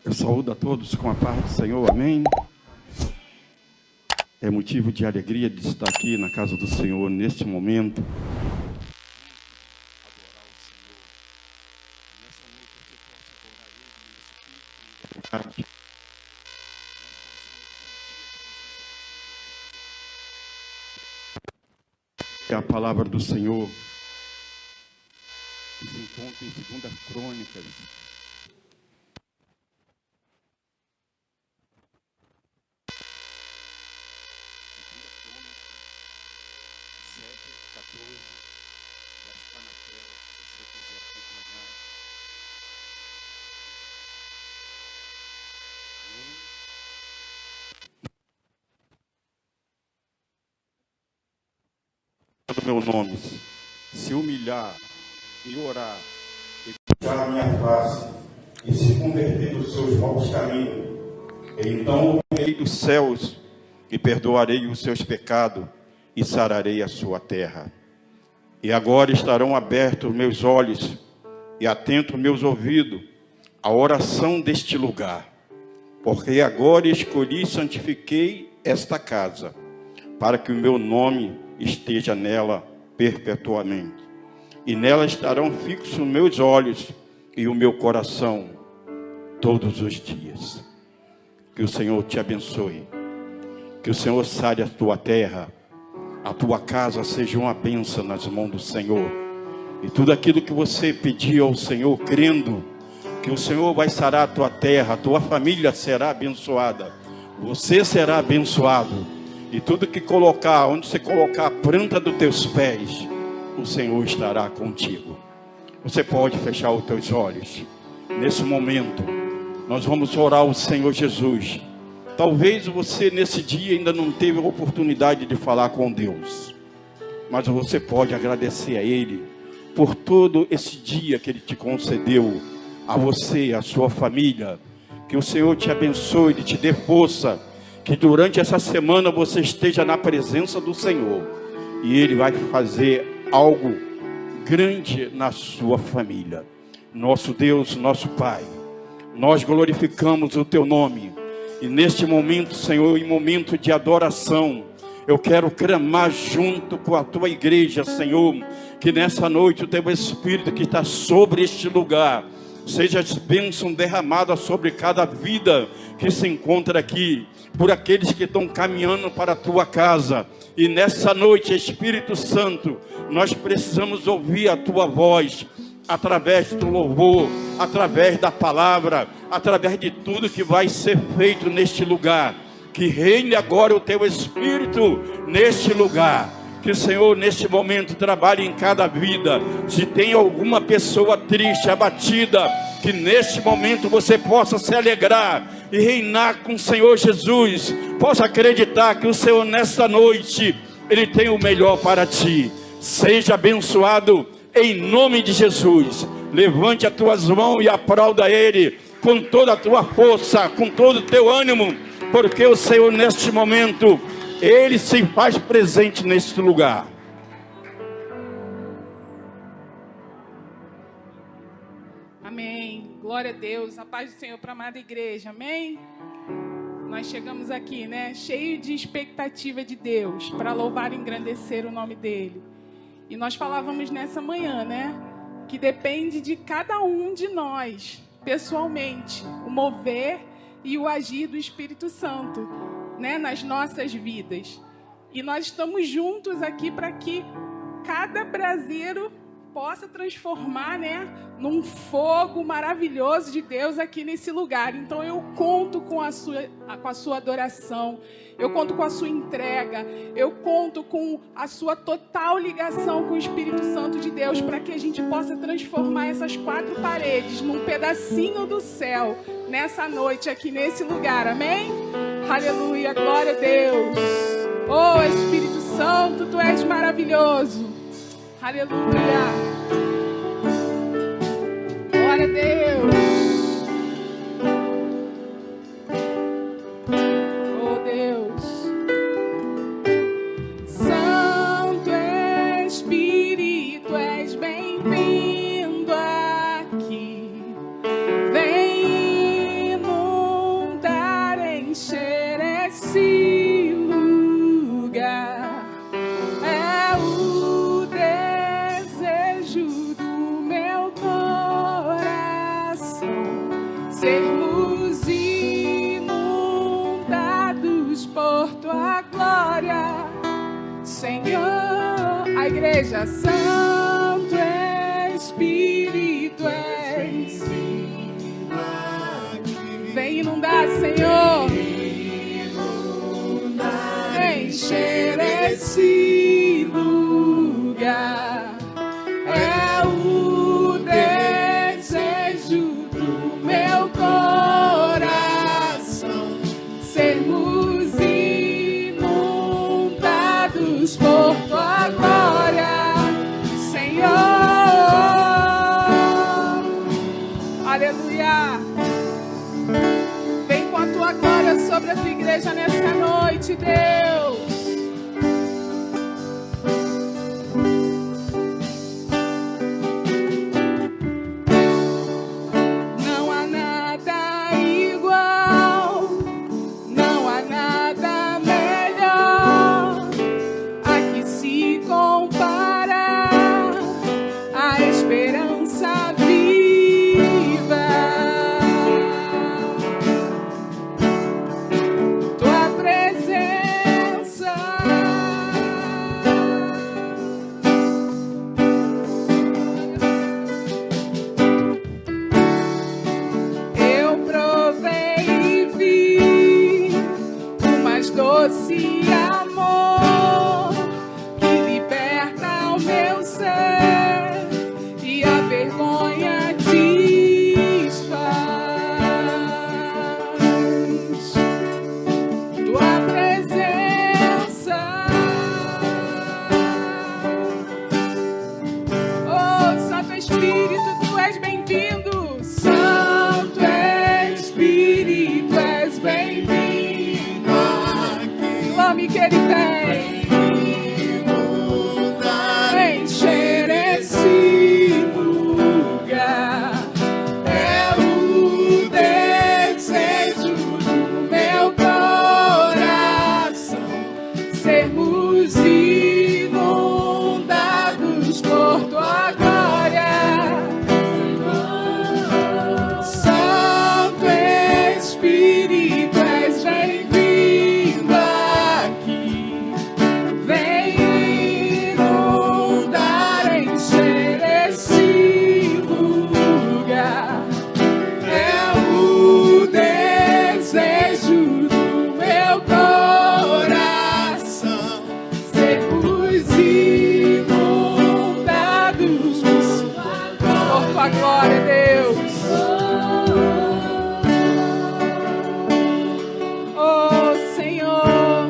Eu saúdo a todos com a paz do Senhor, amém? É motivo de alegria de estar aqui na casa do Senhor neste momento. É a palavra do Senhor que se encontra em 2 Crônicas. Do meu nome, se humilhar e orar e buscar a minha face e se converter dos seus maus caminhos, então virei dos céus e perdoarei os seus pecados e sararei a sua terra. E agora estarão abertos meus olhos e atentos meus ouvidos à oração deste lugar, porque agora escolhi e santifiquei esta casa, para que o meu nome esteja nela perpetuamente. E nela estarão fixos meus olhos e o meu coração todos os dias. Que o Senhor te abençoe. Que o Senhor sare a tua terra, a tua casa seja uma bênção nas mãos do Senhor. E tudo aquilo que você pediu ao Senhor, crendo que o Senhor vai sarar a tua terra, a tua família será abençoada, você será abençoado. E tudo que colocar, onde você colocar a planta dos teus pés, o Senhor estará contigo. Você pode fechar os teus olhos. Nesse momento, nós vamos orar ao Senhor Jesus. Talvez você nesse dia ainda não teve a oportunidade de falar com Deus, mas você pode agradecer a Ele por todo esse dia que Ele te concedeu, a você, a sua família. Que o Senhor te abençoe e te dê força, que durante essa semana você esteja na presença do Senhor e Ele vai fazer algo grande na sua família. Nosso Deus, nosso Pai, nós glorificamos o Teu nome. E neste momento, Senhor, em momento de adoração, eu quero clamar junto com a Tua igreja, Senhor, que nessa noite o Teu Espírito que está sobre este lugar, seja as bênçãos derramadas sobre cada vida que se encontra aqui, por aqueles que estão caminhando para a tua casa. E nessa noite, Espírito Santo, nós precisamos ouvir a tua voz, através do louvor, através da palavra, através de tudo que vai ser feito neste lugar. Que reine agora o teu Espírito neste lugar. Que o Senhor neste momento trabalhe em cada vida. Se tem alguma pessoa triste, abatida, que neste momento você possa se alegrar e reinar com o Senhor Jesus. Possa acreditar que o Senhor nesta noite, Ele tem o melhor para ti. Seja abençoado em nome de Jesus. Levante as tuas mãos e aplauda Ele com toda a tua força, com todo o teu ânimo, porque o Senhor neste momento, Ele se faz presente neste lugar. Amém. Glória a Deus. A paz do Senhor para a amada igreja. Amém. Nós chegamos aqui, né? Cheio de expectativa de Deus, para louvar e engrandecer o nome dEle. E nós falávamos nessa manhã, né? Que depende de cada um de nós, pessoalmente, o mover e o agir do Espírito Santo, né, nas nossas vidas. E nós estamos juntos aqui para que cada braseiro possa transformar, né, num fogo maravilhoso de Deus aqui nesse lugar. Então eu conto com a sua adoração, eu conto com a sua entrega, eu conto com a sua total ligação com o Espírito Santo de Deus, para que a gente possa transformar essas 4 paredes num pedacinho do céu nessa noite aqui nesse lugar. Amém? Aleluia, glória a Deus. Oh Espírito Santo, Tu és maravilhoso. Aleluia. Glória a Deus. Oh Deus. Santo Espírito, és bem-vindo aqui. Vem igreja. Santo Espírito és. Vem inundar, Senhor. Encher esse lugar. É o desejo do meu coração. Sermos inundados por tua glória, Senhor. Aleluia. Vem com a tua glória sobre a tua igreja nessa noite, Deus. Não há nada igual, não há nada melhor a que se compara a esperança viva. Tua presença, eu provei e vi o mais doce amor que liberta o meu ser e a vergonha desfaz. Tua presença, oh Santo Espírito, tu és bem-vindo. Santo Espírito, és bem-vindo aqui. Clame que ele vem. Encher esse lugar. É o desejo do meu coração. Sermos inundados por tua glória. Santo Espírito, és bem-vindo aqui. Vem inundar, encher esse lugar. É o desejo do meu coração. Sermos inundados por tua glória, Deus. Oh Senhor,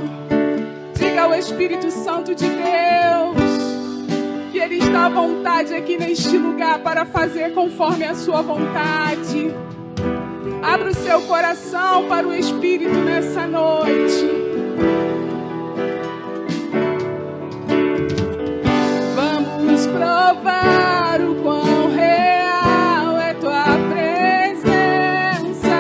diga ao Espírito Santo de Deus que Ele está à vontade aqui neste lugar para fazer conforme a sua vontade. Abra o seu coração para o Espírito nessa noite. Vamos provar o quão real é tua presença.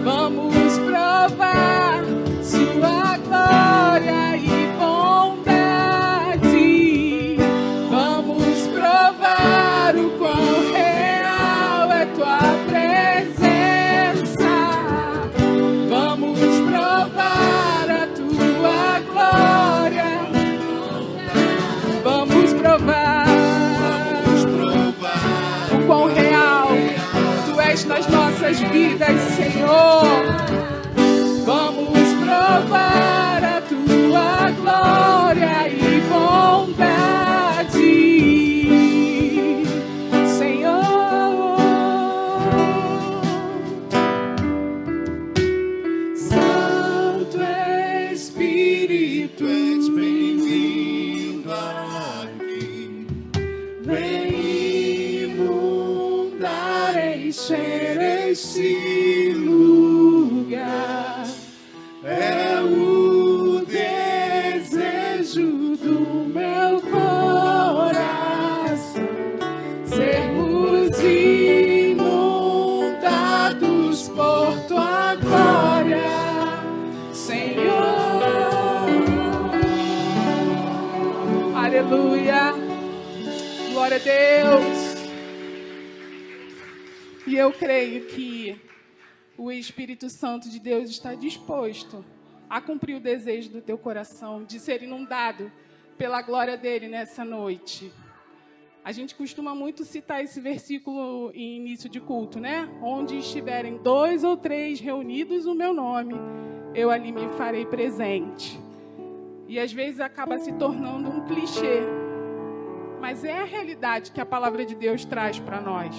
Vamos provar sua glória e bondade. Vamos provar o quão real é tua presença. Vamos provar a tua glória. Vamos provar o quão real tu és nas nossas vidas, Senhor. Vamos provar a tua glória e bondade, Senhor. Santo Espírito, és bem-vindo aqui. Vem inundar, encher esse lugar. É o desejo do meu coração. Sermos inundados por tua glória, Senhor. Aleluia. Glória a Deus. E eu creio que o Espírito Santo de Deus está disposto a cumprir o desejo do teu coração, de ser inundado pela glória dele nessa noite. A gente costuma muito citar esse versículo em início de culto, né? Onde estiverem 2 ou 3 reunidos no meu nome, eu ali me farei presente. E às vezes acaba se tornando um clichê. Mas é a realidade que a palavra de Deus traz para nós.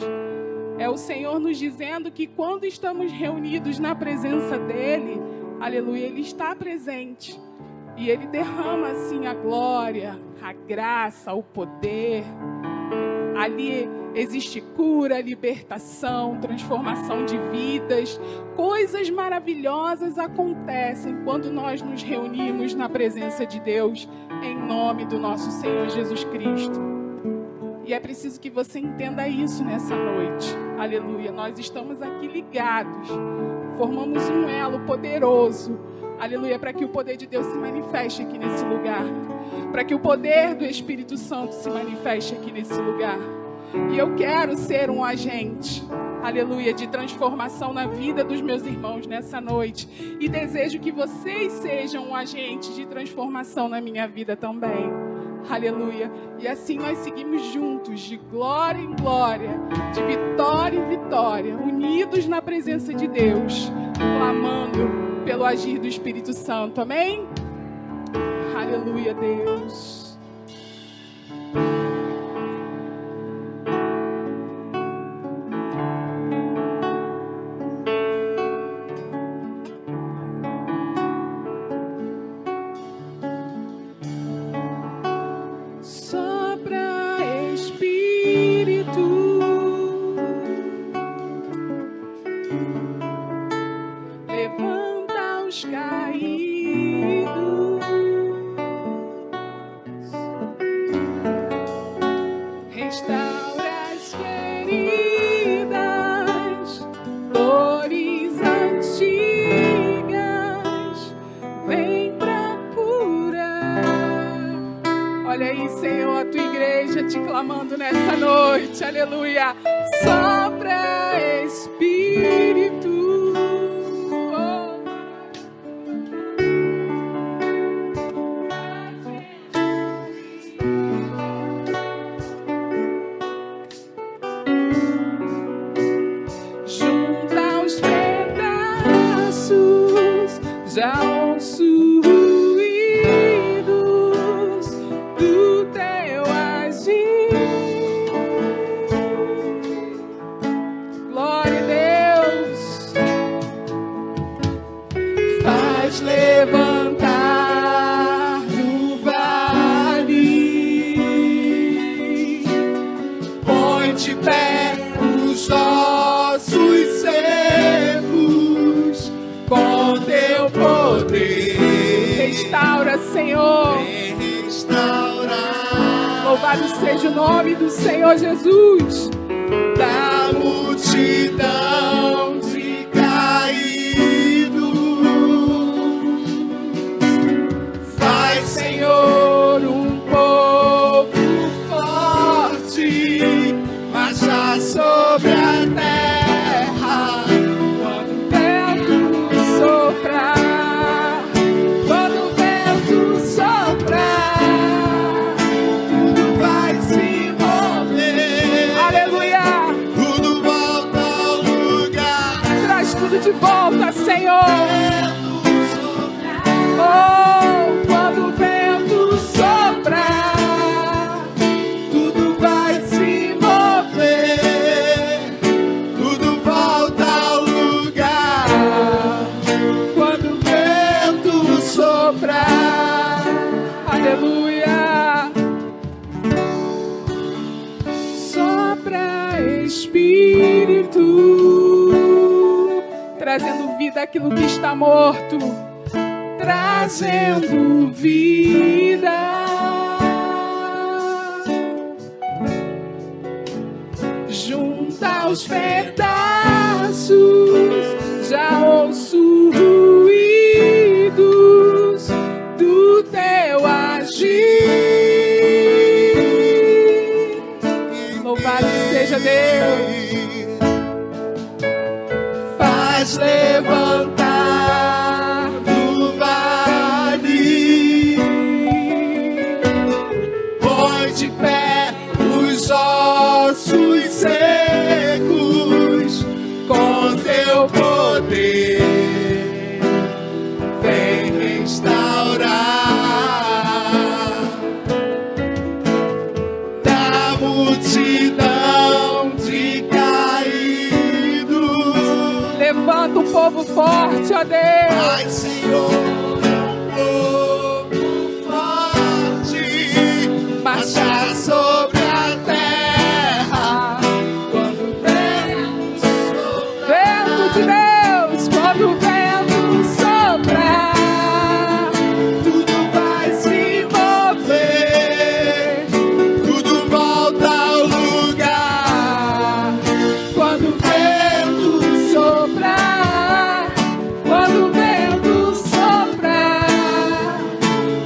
É o Senhor nos dizendo que quando estamos reunidos na presença dEle, aleluia, Ele está presente. E Ele derrama, assim, a glória, a graça, o poder. Ali existe cura, libertação, transformação de vidas. Coisas maravilhosas acontecem quando nós nos reunimos na presença de Deus, em nome do nosso Senhor Jesus Cristo. E é preciso que você entenda isso nessa noite. Aleluia. Nós estamos aqui ligados. Formamos um elo poderoso. Aleluia. Para que o poder de Deus se manifeste aqui nesse lugar. Para que o poder do Espírito Santo se manifeste aqui nesse lugar. E eu quero ser um agente, aleluia, de transformação na vida dos meus irmãos nessa noite. E desejo que vocês sejam um agente de transformação na minha vida também. Aleluia. E assim nós seguimos juntos, de glória em glória, de vitória em vitória, unidos na presença de Deus, clamando pelo agir do Espírito Santo. Amém? Aleluia, Deus. Aleluia, sopra Espírito, junta os pedaços, já ouço ruídos do teu agir. Levantar no vale, põe de pé os ossos secos com teu poder. Restaura, Senhor. Restaura. Louvado seja o nome do Senhor Jesus. Da multidão de caídos, Senhor, um povo forte marcha sobre a terra. Quando o vento soprar, quando o vento soprar, tudo vai se mover. Aleluia! Tudo volta ao lugar. Traz tudo de volta, Senhor. Quando o vento soprar, tudo vai se mover, tudo volta ao lugar. Quando o vento soprar, aleluia. Sopra Espírito, trazendo vida àquilo que está morto. Trazendo vida, junta os pedaços, já ouço ruídos do teu agir. Louvado seja Deus. Faz levantar do vale ossos secos, com teu poder, vem restaurar. Da multidão de caídos, levanta um povo forte, ó Deus. Ai, Senhor, um povo forte, marchar sobre a terra. Quando o vento soprar, Vento de Deus, quando o vento soprar, tudo vai se mover, tudo volta ao lugar. quando o vento soprar, quando o vento soprar,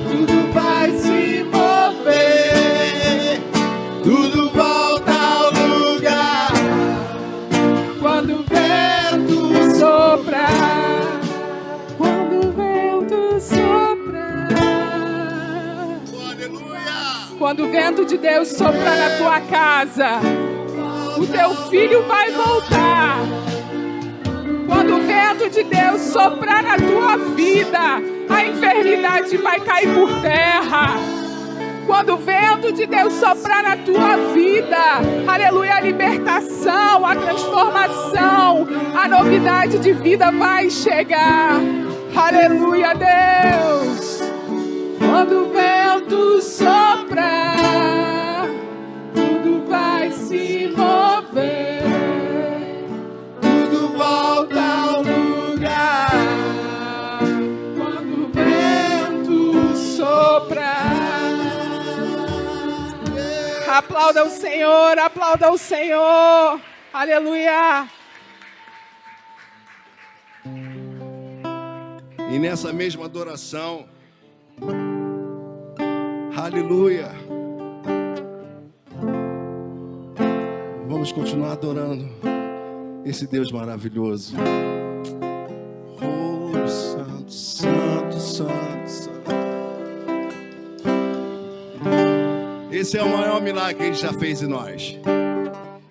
Tudo vai se mover, tudo volta ao lugar. quando o vento soprar, quando o vento soprar. Aleluia! Quando o vento de Deus soprar na tua casa, o teu filho vai voltar. Quando o vento de Deus soprar na tua vida, a enfermidade vai cair por terra. Quando o vento de Deus soprar na tua vida, aleluia, a libertação, a transformação, a novidade de vida vai chegar. Aleluia, Deus. Quando o vento soprar, tudo vai se mover, Tudo volta ao lugar. quando o vento soprar. Aplauda o Senhor, aplauda o Senhor. Aleluia. E nessa mesma adoração, aleluia, vamos continuar adorando esse Deus maravilhoso. Oh, santo, santo, santo, santo. Esse é o maior milagre que Ele já fez em nós.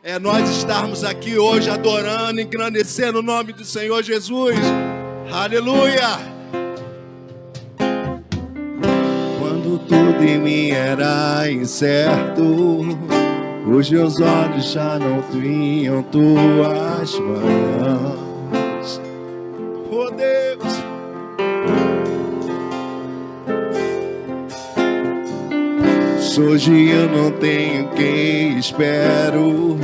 É nós estarmos aqui hoje adorando, engrandecendo o nome do Senhor Jesus. Aleluia! Quando tudo em mim era incerto, os meus olhos já não tinham tuas mãos. Oh Deus! Hoje eu não tenho quem espero,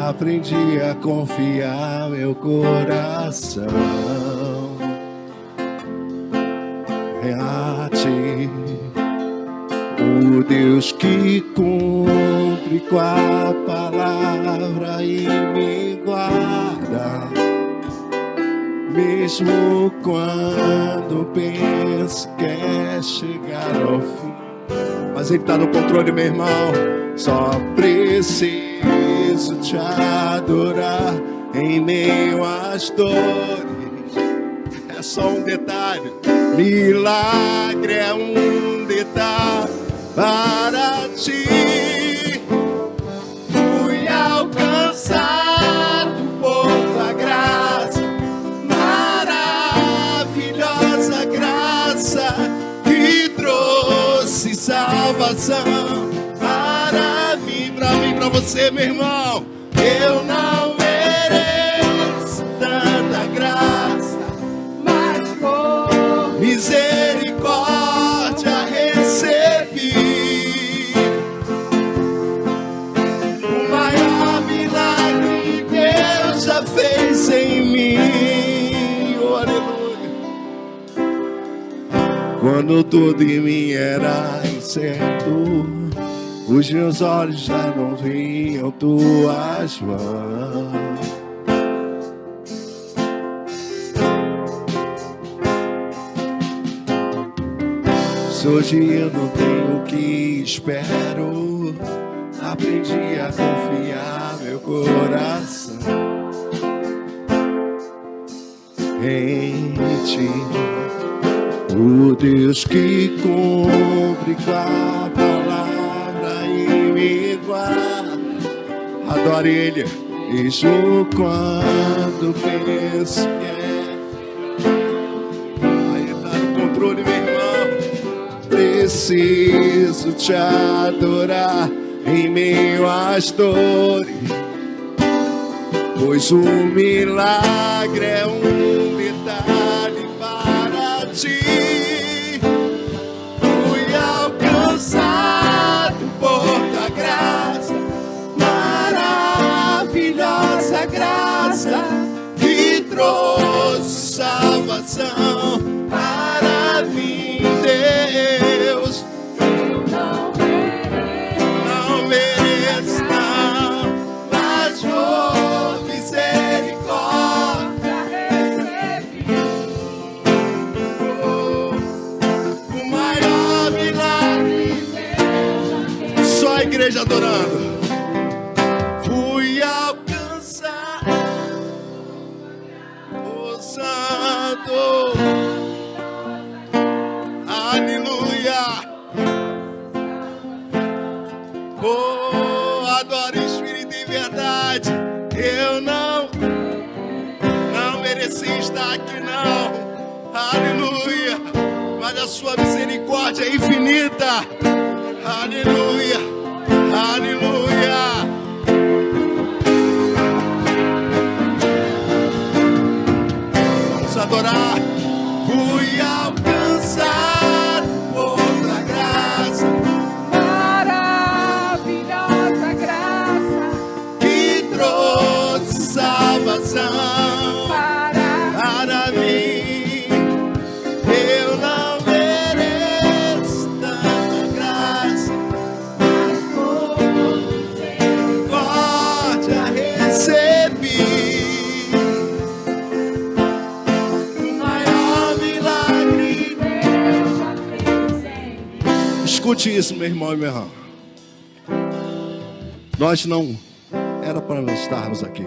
aprendi a confiar meu coração é a ti, o Deus que cumpre com a palavra e me guarda, mesmo quando penso que é chegar ao fim. Mas Ele está no controle, meu irmão. Só preciso te adorar em meio às dores. É só um detalhe. Milagre é um detalhe para ti. Fui alcançado por tua graça, maravilhosa graça que trouxe salvação para mim, pra você, meu irmão. Eu não mereço tanta graça, Mas por misericórdia recebi. O maior milagre que Deus já fez em mim. Oh, aleluia. Quando tudo em mim era incerto, os meus olhos já não viam tuas mãos. Hoje eu não tenho o que espero, aprendi a confiar meu coração em ti, o Deus que cumpre com a palavra e me guarda, Adore Ele. Vejo quando penso que aí tá no controle, meu irmão. Preciso te adorar em meio às dores, pois o milagre é um detalhe para ti. Fui alcançado por tua graça, maravilhosa graça que trouxe salvação para mim, Deus. Eu não mereço, não, mas por misericórdia recebi o maior milagre. Só a igreja adorando. Fui alcançado, o Santo. Aleluia. Oh, adoro o Espírito em verdade. Eu não mereci estar aqui, não. Aleluia. Mas a sua misericórdia é infinita. Aleluia. Aleluia. Vamos adorar. Fui alcançado por tua graça, Maravilhosa graça que trouxe salvação para mim. Eu não mereço tanta graça, mas por misericórdia recebi o maior milagre. Deus já fez em mim. Escute isso, meu irmão e minha irmã. Nós não era para nós estarmos aqui.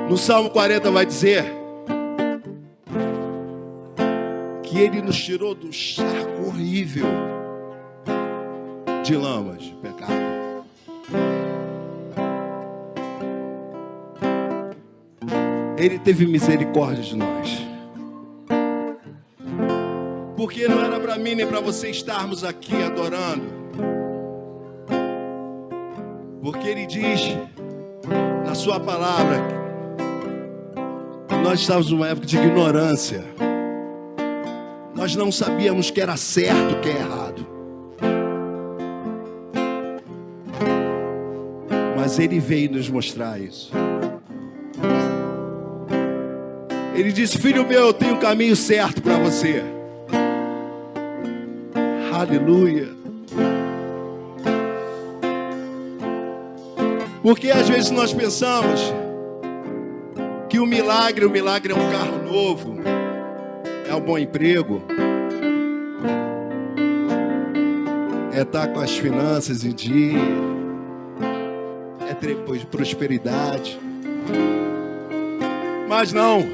No Salmo 40 vai dizer que Ele nos tirou do charco horrível de lamas de pecado. Ele teve misericórdia de nós. Porque não era para mim nem para você estarmos aqui adorando. Porque Ele diz na sua palavra que nós estávamos numa época de ignorância. Nós não sabíamos o que era certo e o que é errado. Mas Ele veio nos mostrar isso. Ele disse: filho meu, eu tenho o caminho certo para você. Aleluia. Porque às vezes nós pensamos que o milagre é um carro novo, é um bom emprego, é estar com as finanças em dia, é ter prosperidade. Mas não.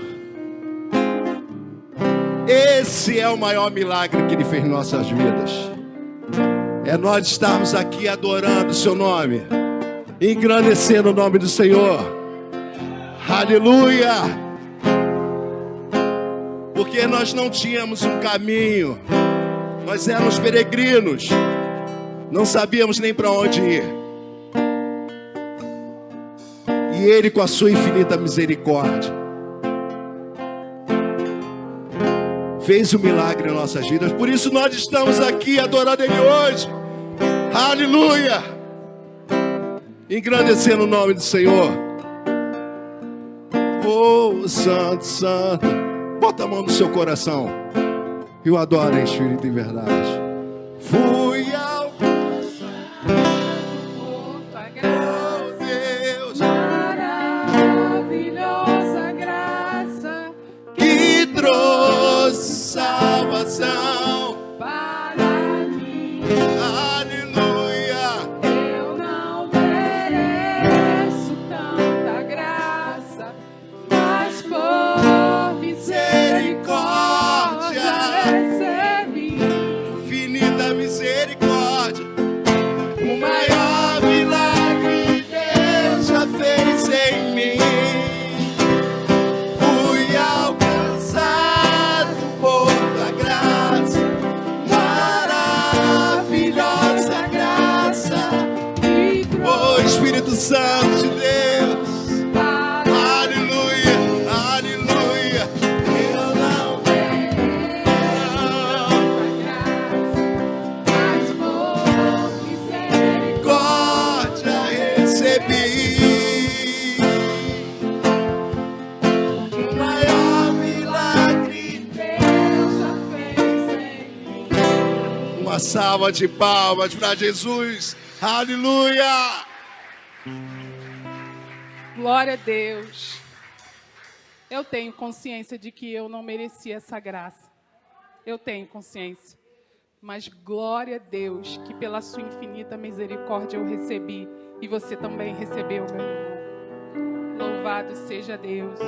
Esse é o maior milagre que Ele fez em nossas vidas. É nós estarmos aqui adorando o Seu nome, engrandecendo o nome do Senhor. Aleluia. Porque nós não tínhamos um caminho. Nós éramos peregrinos. Não sabíamos nem para onde ir. E Ele, com a sua infinita misericórdia, fez um milagre em nossas vidas. Por isso nós estamos aqui adorando Ele hoje. Aleluia. Engrandecendo o nome do Senhor. Oh, Santo, Santo. Bota a mão no seu coração. Eu adoro em espírito e verdade. Fui alcançado Por tua graça, Deus, maravilhosa graça que trouxe salvação para mim. Aleluia. Eu não mereço tanta graça, mas por misericórdia recebi Infinita misericórdia. Oh, Espírito Santo de Deus. Aleluia, aleluia. Eu não mas por misericórdia recebi o maior milagre. Deus já fez em mim. Uma salva de palmas para Jesus. Aleluia. Glória a Deus. Eu tenho consciência de que eu não merecia essa graça. Eu tenho consciência. Mas glória a Deus que pela sua infinita misericórdia eu recebi. E você também recebeu, meu irmão. Louvado seja Deus.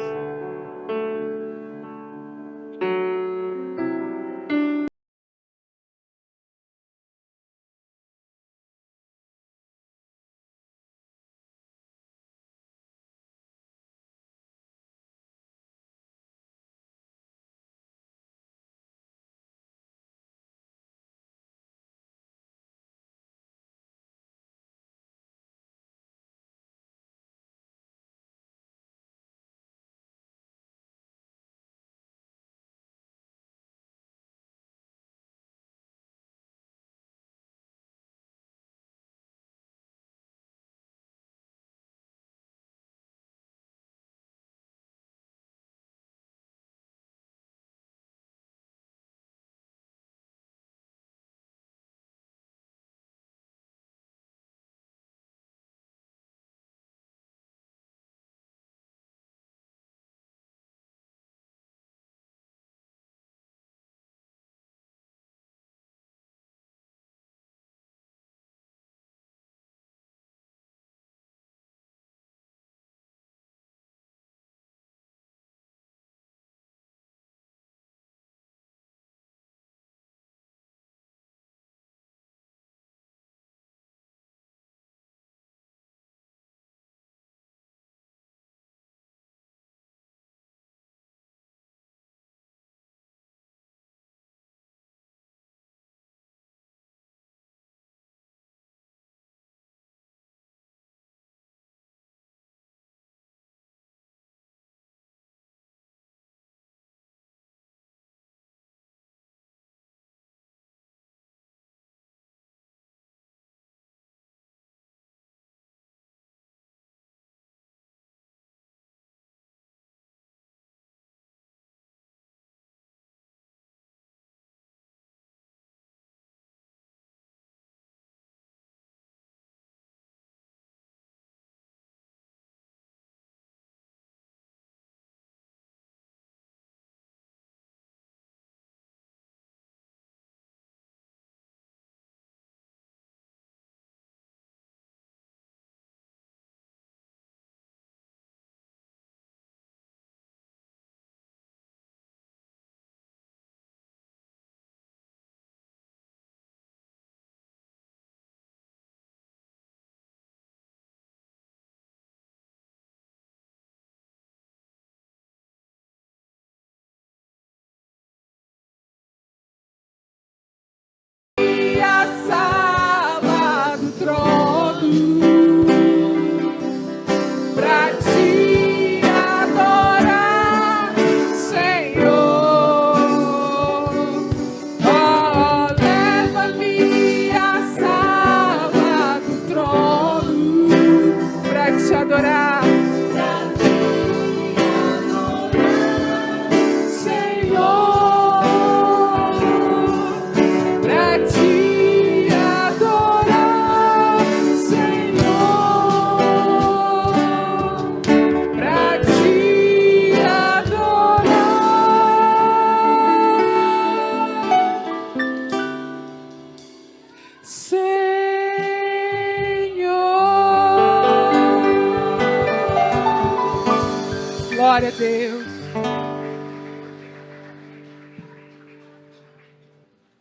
Glória a Deus.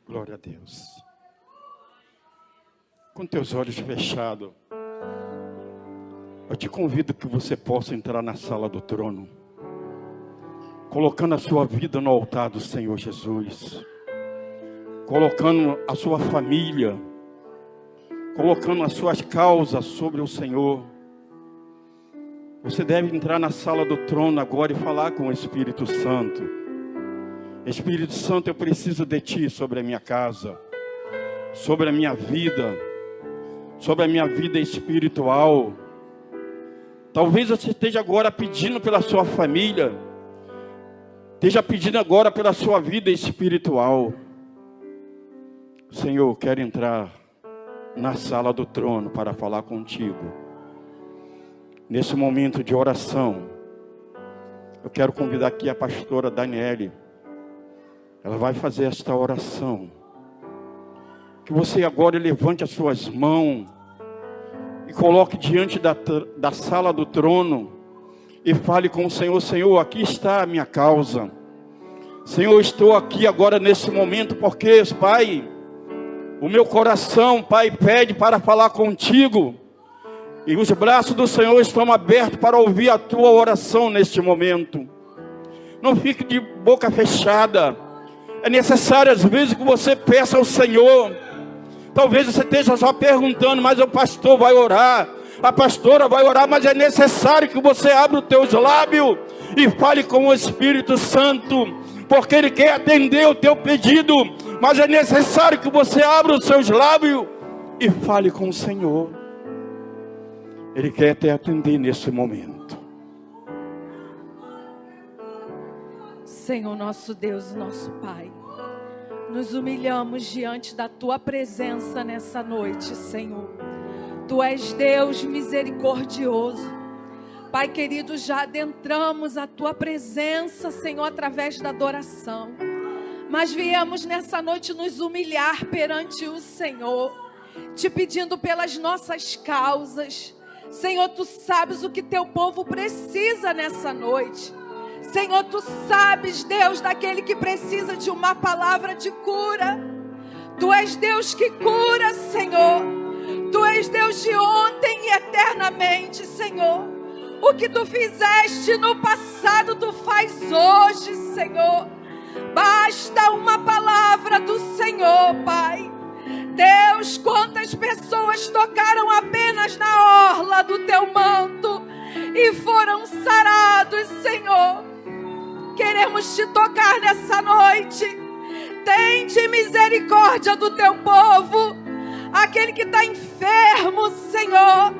Glória a Deus. Com teus olhos fechados, eu te convido que você possa entrar na sala do trono, colocando a sua vida no altar do Senhor Jesus, colocando a sua família, colocando as suas causas sobre o Senhor. Você deve entrar na sala do trono agora e falar com o Espírito Santo. Espírito Santo, eu preciso de Ti sobre a minha casa, sobre a minha vida, sobre a minha vida espiritual. Talvez você esteja agora pedindo pela sua família, esteja pedindo agora pela sua vida espiritual. Senhor, eu quero entrar na sala do trono para falar contigo. Nesse momento de oração, eu quero convidar aqui a pastora Daniele. Ela vai fazer esta oração. Que você agora levante as suas mãos e coloque diante da sala do trono e fale com o Senhor: Senhor, aqui está a minha causa. Senhor, estou aqui agora nesse momento porque, Pai, o meu coração, Pai, pede para falar contigo. E os braços do Senhor estão abertos para ouvir a tua oração neste momento. Não fique de boca fechada. É necessário às vezes que você peça ao Senhor. Talvez você esteja só perguntando: mas o pastor vai orar, a pastora vai orar. Mas é necessário que você abra os teus lábios e fale com o Espírito Santo, porque Ele quer atender o teu pedido. Mas é necessário que você abra os seus lábios e fale com o Senhor. Ele quer te atender nesse momento. Senhor, nosso Deus e nosso Pai, nos humilhamos diante da Tua presença nessa noite, Senhor. Tu és Deus misericordioso. Pai querido, já adentramos a Tua presença, Senhor, através da adoração. Mas viemos nessa noite nos humilhar perante o Senhor, te pedindo pelas nossas causas. Senhor, Tu sabes o que Teu povo precisa nessa noite. Senhor, Tu sabes, Deus, daquele que precisa de uma palavra de cura. Tu és Deus que cura, Senhor. Tu és Deus de ontem e eternamente, Senhor. O que Tu fizeste no passado, Tu faz hoje, Senhor. Basta uma palavra do Senhor, Pai. Deus, quantas pessoas tocaram apenas na orla do Teu manto e foram sarados, Senhor. Queremos Te tocar nessa noite. Tende misericórdia do Teu povo. Aquele que está enfermo, Senhor,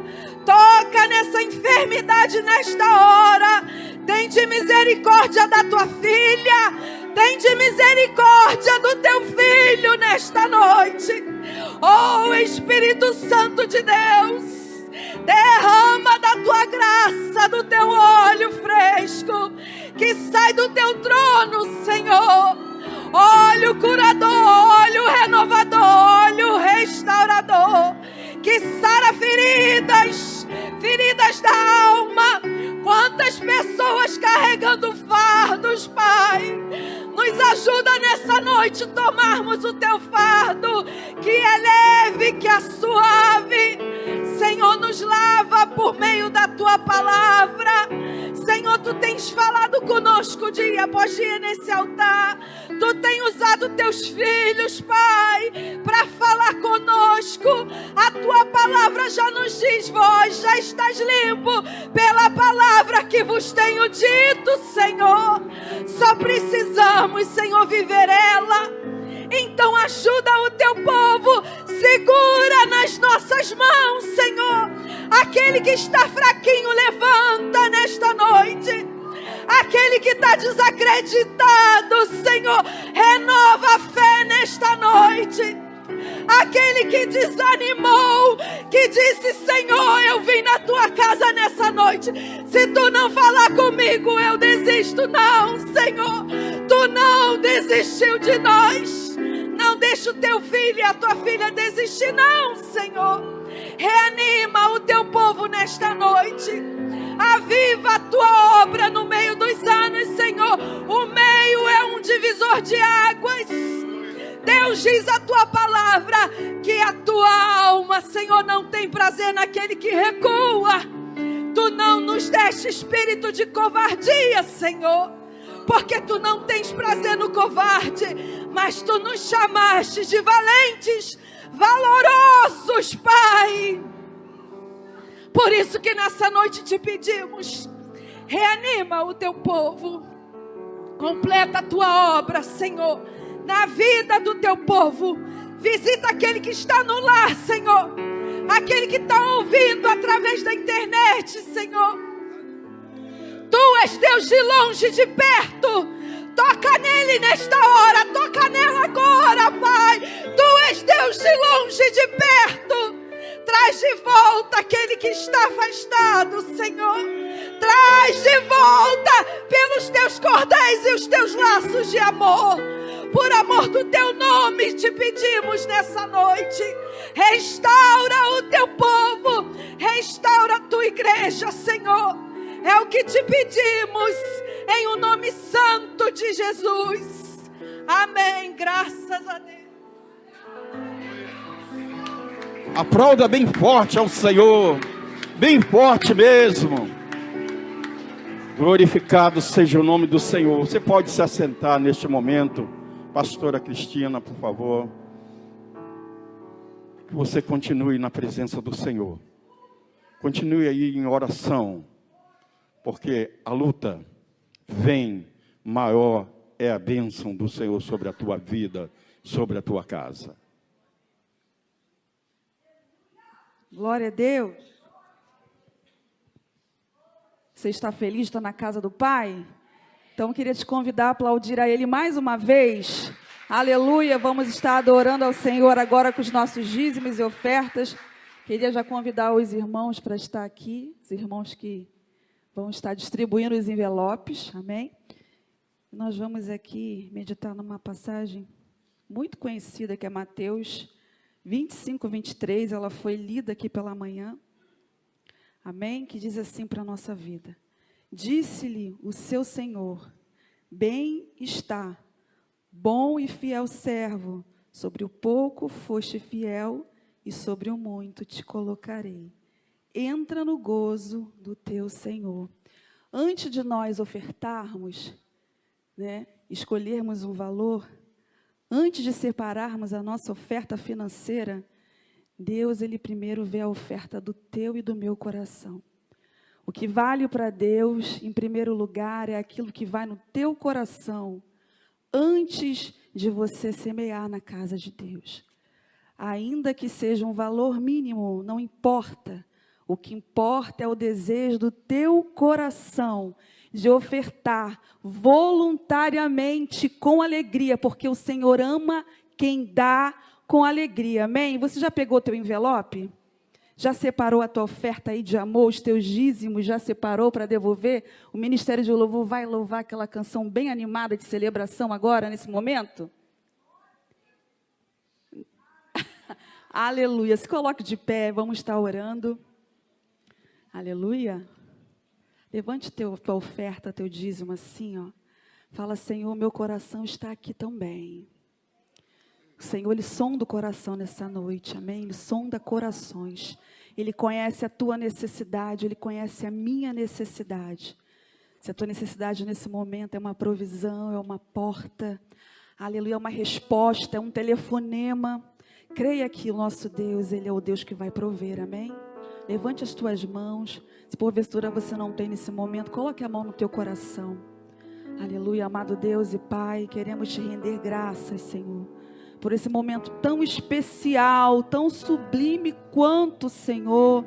toca nessa enfermidade nesta hora. Tende misericórdia da Tua filha. Tende misericórdia do Teu filho nesta noite. Oh, Espírito Santo de Deus, derrama da Tua graça, do Teu óleo fresco que sai do Teu trono, Senhor. Óleo curador, óleo renovador, óleo restaurador, que sara feridas, feridas da alma. Quantas pessoas carregando fardos, Pai. Nos ajuda nessa noite a tomarmos o Teu fardo, que é leve, que é suave. Senhor, nos lava por meio da Tua palavra. Senhor, Tu tens falado conosco dia após dia nesse altar. Tu tens usado Teus filhos, Pai, para falar conosco. A Tua palavra já nos diz: vós já estás limpo pela palavra que vos tenho dito, Senhor. Só precisamos, Senhor, viver ela. Então ajuda o Teu povo, segura nas nossas mãos, Senhor. Aquele que está fraquinho, levanta nesta noite. Aquele que está desacreditado, Senhor, renova a fé nesta noite. Aquele que desanimou, que disse: Senhor, eu vim na Tua casa nessa noite, se Tu não falar comigo, eu desisto. Não, Senhor, Tu não desistiu de nós. Não deixa o Teu filho e a Tua filha desistir, não, Senhor. Reanima o Teu povo nesta noite. Aviva a Tua obra no meio dos anos, Senhor. O meio é um divisor de águas. Deus diz a Tua palavra que a Tua alma, Senhor, não tem prazer naquele que recua. Tu não nos deste espírito de covardia, Senhor, porque Tu não tens prazer no covarde, mas Tu nos chamaste de valentes. valorosos, Pai. Por isso que nessa noite te pedimos, reanima o teu povo, completa a tua obra, Senhor, na vida do teu povo. Visita aquele que está no lar, Senhor, aquele que está ouvindo através da internet, Senhor. Tu és Deus de longe, de perto. Toca nele nesta hora, toca nela agora, Pai. Tu és Deus de longe, de perto. Traz de volta aquele que está afastado, Senhor. Traz de volta pelos teus cordéis e os teus laços de amor. Por amor do teu nome te pedimos nessa noite. Restaura o teu povo. Restaura a tua igreja, Senhor. É o que te pedimos em o nome santo de Jesus. Amém. Graças a Deus. Aplauda bem forte ao Senhor, bem forte mesmo. Glorificado seja o nome do Senhor. Você pode se assentar neste momento. Pastora Cristina, por favor. Que você continue na presença do Senhor. Continue aí em oração. Porque a luta vem, maior é a bênção do Senhor sobre a tua vida, sobre a tua casa. Glória a Deus. Você está feliz, está na casa do Pai? Então eu queria te convidar a aplaudir a Ele mais uma vez. Aleluia, vamos estar adorando ao Senhor agora com os nossos dízimos e ofertas. Queria já convidar os irmãos para estar aqui, os irmãos que vão estar distribuindo os envelopes, amém? Nós vamos aqui meditar numa passagem muito conhecida que é Mateus 25, 23, ela foi lida aqui pela manhã, amém? Que diz assim para a nossa vida: disse-lhe o seu Senhor, bem está, bom e fiel servo, sobre o pouco foste fiel, e sobre o muito te colocarei. Entra no gozo do teu Senhor. Antes de nós ofertarmos, escolhermos um valor, antes de separarmos a nossa oferta financeira, Deus, Ele primeiro vê a oferta do teu e do meu coração. O que vale para Deus, em primeiro lugar, é aquilo que vai no teu coração, antes de você semear na casa de Deus. Ainda que seja um valor mínimo, não importa. O que importa é o desejo do teu coração de ofertar voluntariamente, com alegria, porque o Senhor ama quem dá com alegria, amém? Você já pegou teu envelope? Já separou a tua oferta aí de amor, os teus dízimos, já separou para devolver? O Ministério de Louvor vai louvar aquela canção bem animada de celebração agora, nesse momento? Aleluia, se coloque de pé, vamos estar orando. Aleluia. Levante tua oferta, teu dízimo assim, ó. Fala: Senhor, meu coração está aqui também. O Senhor, Ele sonda o coração nessa noite, amém? Ele sonda corações. Ele conhece a tua necessidade, Ele conhece a minha necessidade. Se a tua necessidade nesse momento é uma provisão, é uma porta, aleluia, é uma resposta, é um telefonema, creia que o nosso Deus, Ele é o Deus que vai prover, amém? Levante as tuas mãos. Se porventura você não tem nesse momento, coloque a mão no teu coração. Aleluia, amado Deus e Pai, queremos te render graças, Senhor, por esse momento tão especial, tão sublime quanto, Senhor,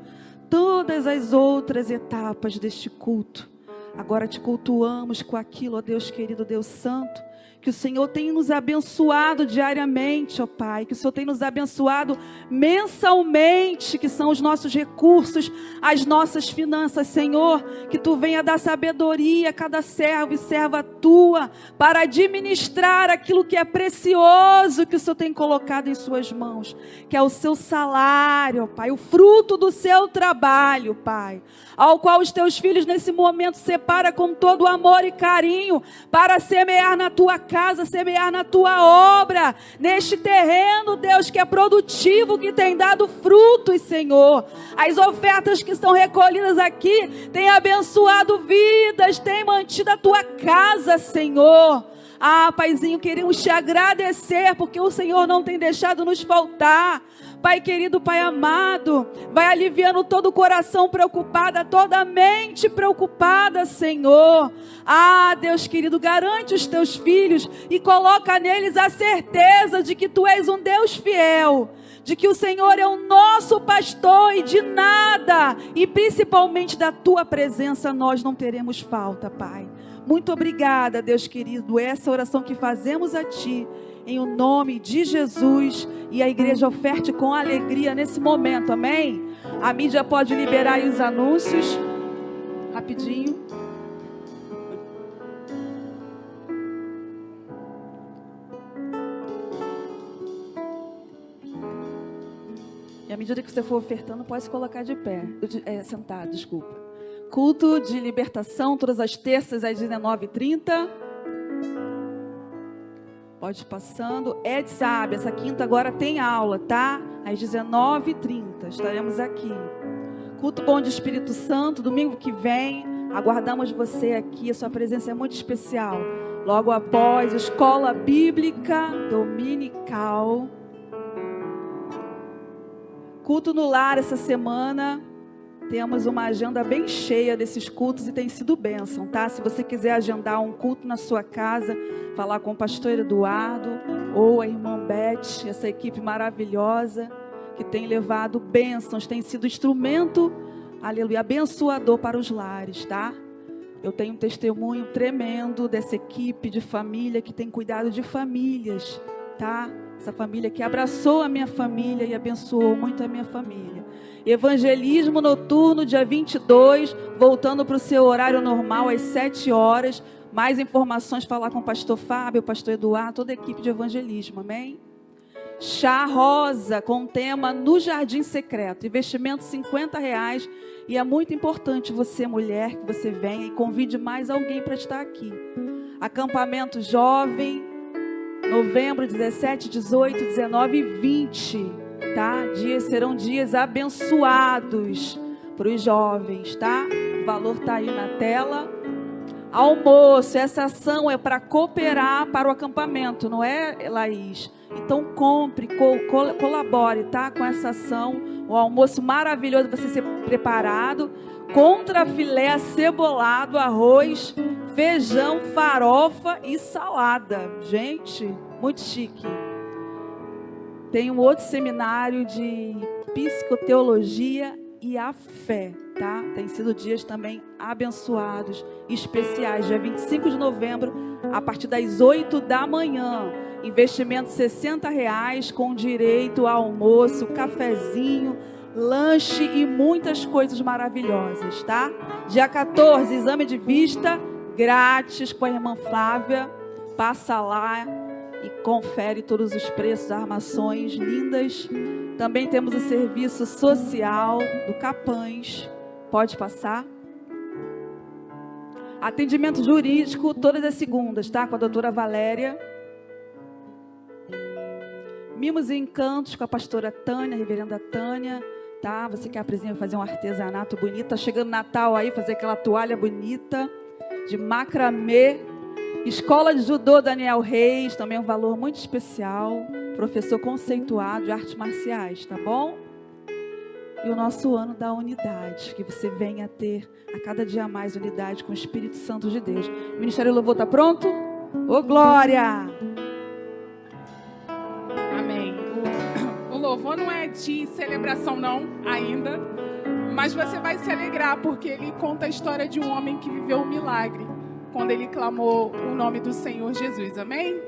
todas as outras etapas deste culto. Agora te cultuamos com aquilo, ó Deus querido, Deus santo, que o Senhor tem nos abençoado diariamente, ó Pai, que o Senhor tem nos abençoado mensalmente, que são os nossos recursos, as nossas finanças, Senhor, que Tu venha dar sabedoria a cada servo e serva Tua, para administrar aquilo que é precioso, que o Senhor tem colocado em Suas mãos, que é o Seu salário, ó Pai, o fruto do Seu trabalho, Pai, ao qual os Teus filhos nesse momento separa com todo amor e carinho, para semear na Tua casa, semear na Tua obra, neste terreno, Deus, que é produtivo, que tem dado frutos, Senhor. As ofertas que são recolhidas aqui têm abençoado vidas, têm mantido a Tua casa, Senhor. Ah, Paizinho, queremos te agradecer, porque o Senhor não tem deixado nos faltar. Pai querido, Pai amado, vai aliviando todo o coração preocupado, toda a mente preocupada, Senhor. Ah, Deus querido, garante os teus filhos e coloca neles a certeza de que tu és um Deus fiel, de que o Senhor é o nosso pastor e de nada, e principalmente da tua presença, nós não teremos falta, Pai. Muito obrigada, Deus querido, essa oração que fazemos a Ti, em o nome de Jesus, e a igreja oferte com alegria nesse momento, amém? A mídia pode liberar aí os anúncios, rapidinho. E à medida que você for ofertando, pode se colocar de pé, sentado, desculpa. Culto de libertação, todas as terças às 19h30. Pode ir passando. Ed sabe, essa quinta agora tem aula, tá? Às 19h30, estaremos aqui. Culto bom de Espírito Santo, domingo que vem. Aguardamos você aqui, a sua presença é muito especial. Logo após, Escola Bíblica Dominical. Culto no lar essa semana. Temos uma agenda bem cheia desses cultos e tem sido bênção, tá? Se você quiser agendar um culto na sua casa, falar com o pastor Eduardo ou a irmã Beth, essa equipe maravilhosa que tem levado bênçãos, tem sido instrumento, aleluia, abençoador para os lares, tá? Eu tenho um testemunho tremendo dessa equipe de família que tem cuidado de famílias, tá? Essa família que abraçou a minha família e abençoou muito a minha família. Evangelismo noturno, dia 22, voltando para o seu horário normal, às 7 horas. Mais informações, falar com o pastor Fábio, o pastor Eduardo, toda a equipe de evangelismo, amém? Chá rosa, com tema no Jardim Secreto, investimento R$50. E é muito importante você, mulher, que você venha e convide mais alguém para estar aqui. Acampamento jovem, novembro 17, 18, 19 e 20. Tá? Serão dias abençoados para os jovens, tá? O valor tá aí na tela. Almoço, essa ação é para cooperar para o acampamento, não é, Laís? Então compre, colabore, tá? Com essa ação, o almoço maravilhoso vai ser preparado, contra filé acebolado, arroz, feijão, farofa e salada. Gente, muito chique. Tem um outro seminário de psicoteologia e a fé, tá? Tem sido dias também abençoados, especiais, dia 25 de novembro, a partir das 8 da manhã. Investimento R$60, com direito a almoço, cafezinho, lanche e muitas coisas maravilhosas, tá? Dia 14, exame de vista, grátis com a irmã Flávia. Passa lá e confere todos os preços, armações lindas. Também temos o serviço social do Capães. Pode passar. Atendimento jurídico todas as segundas, tá? Com a doutora Valéria. Mimos e encantos com a pastora Tânia, a reverenda Tânia, tá? Você quer fazer um artesanato bonito. Tá chegando Natal aí, fazer aquela toalha bonita de macramê. Escola de Judô Daniel Reis, também um valor muito especial. Professor conceituado de artes marciais, tá bom? E o nosso ano da unidade, que você venha ter a cada dia mais unidade com o Espírito Santo de Deus. O Ministério Louvor está pronto? Ô, glória! Amém. O louvor não é de celebração não, ainda. Mas você vai se alegrar, porque ele conta a história de um homem que viveu um milagre quando ele clamou o nome do Senhor Jesus. Amém?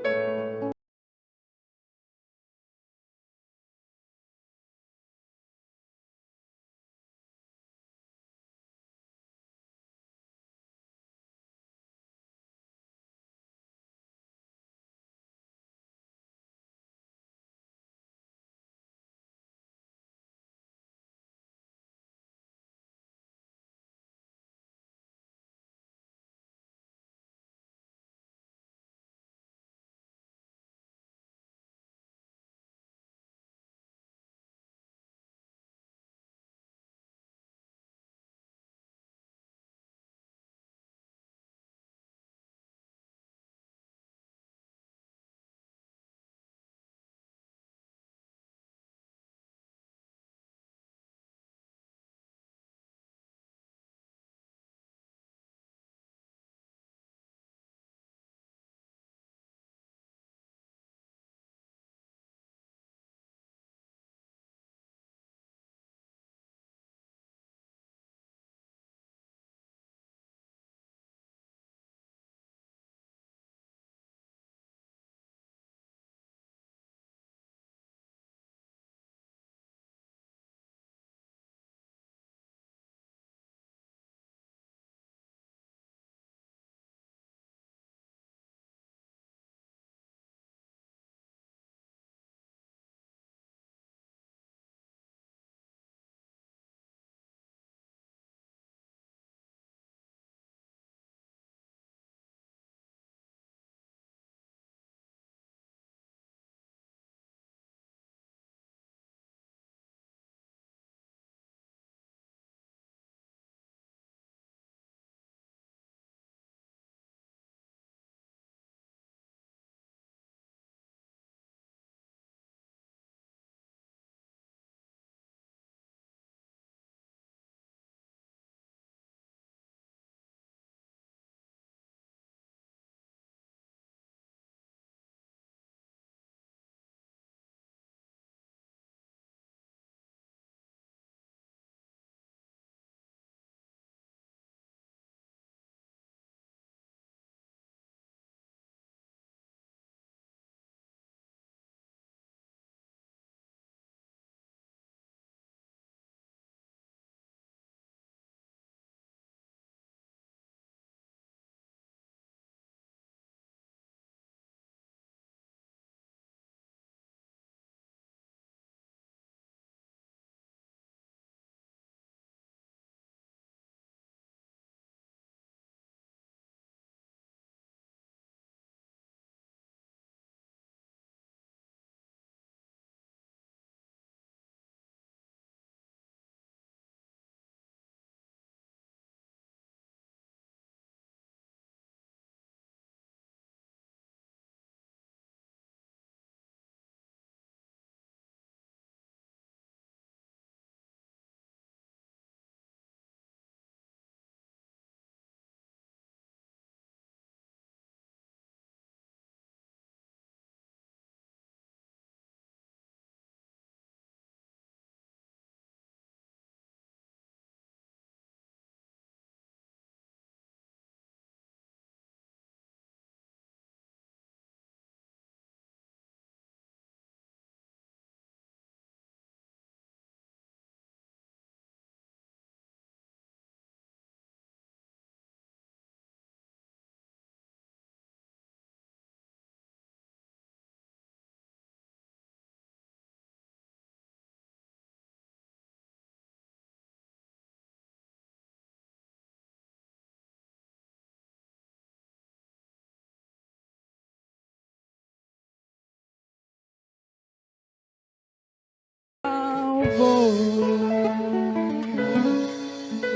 vou.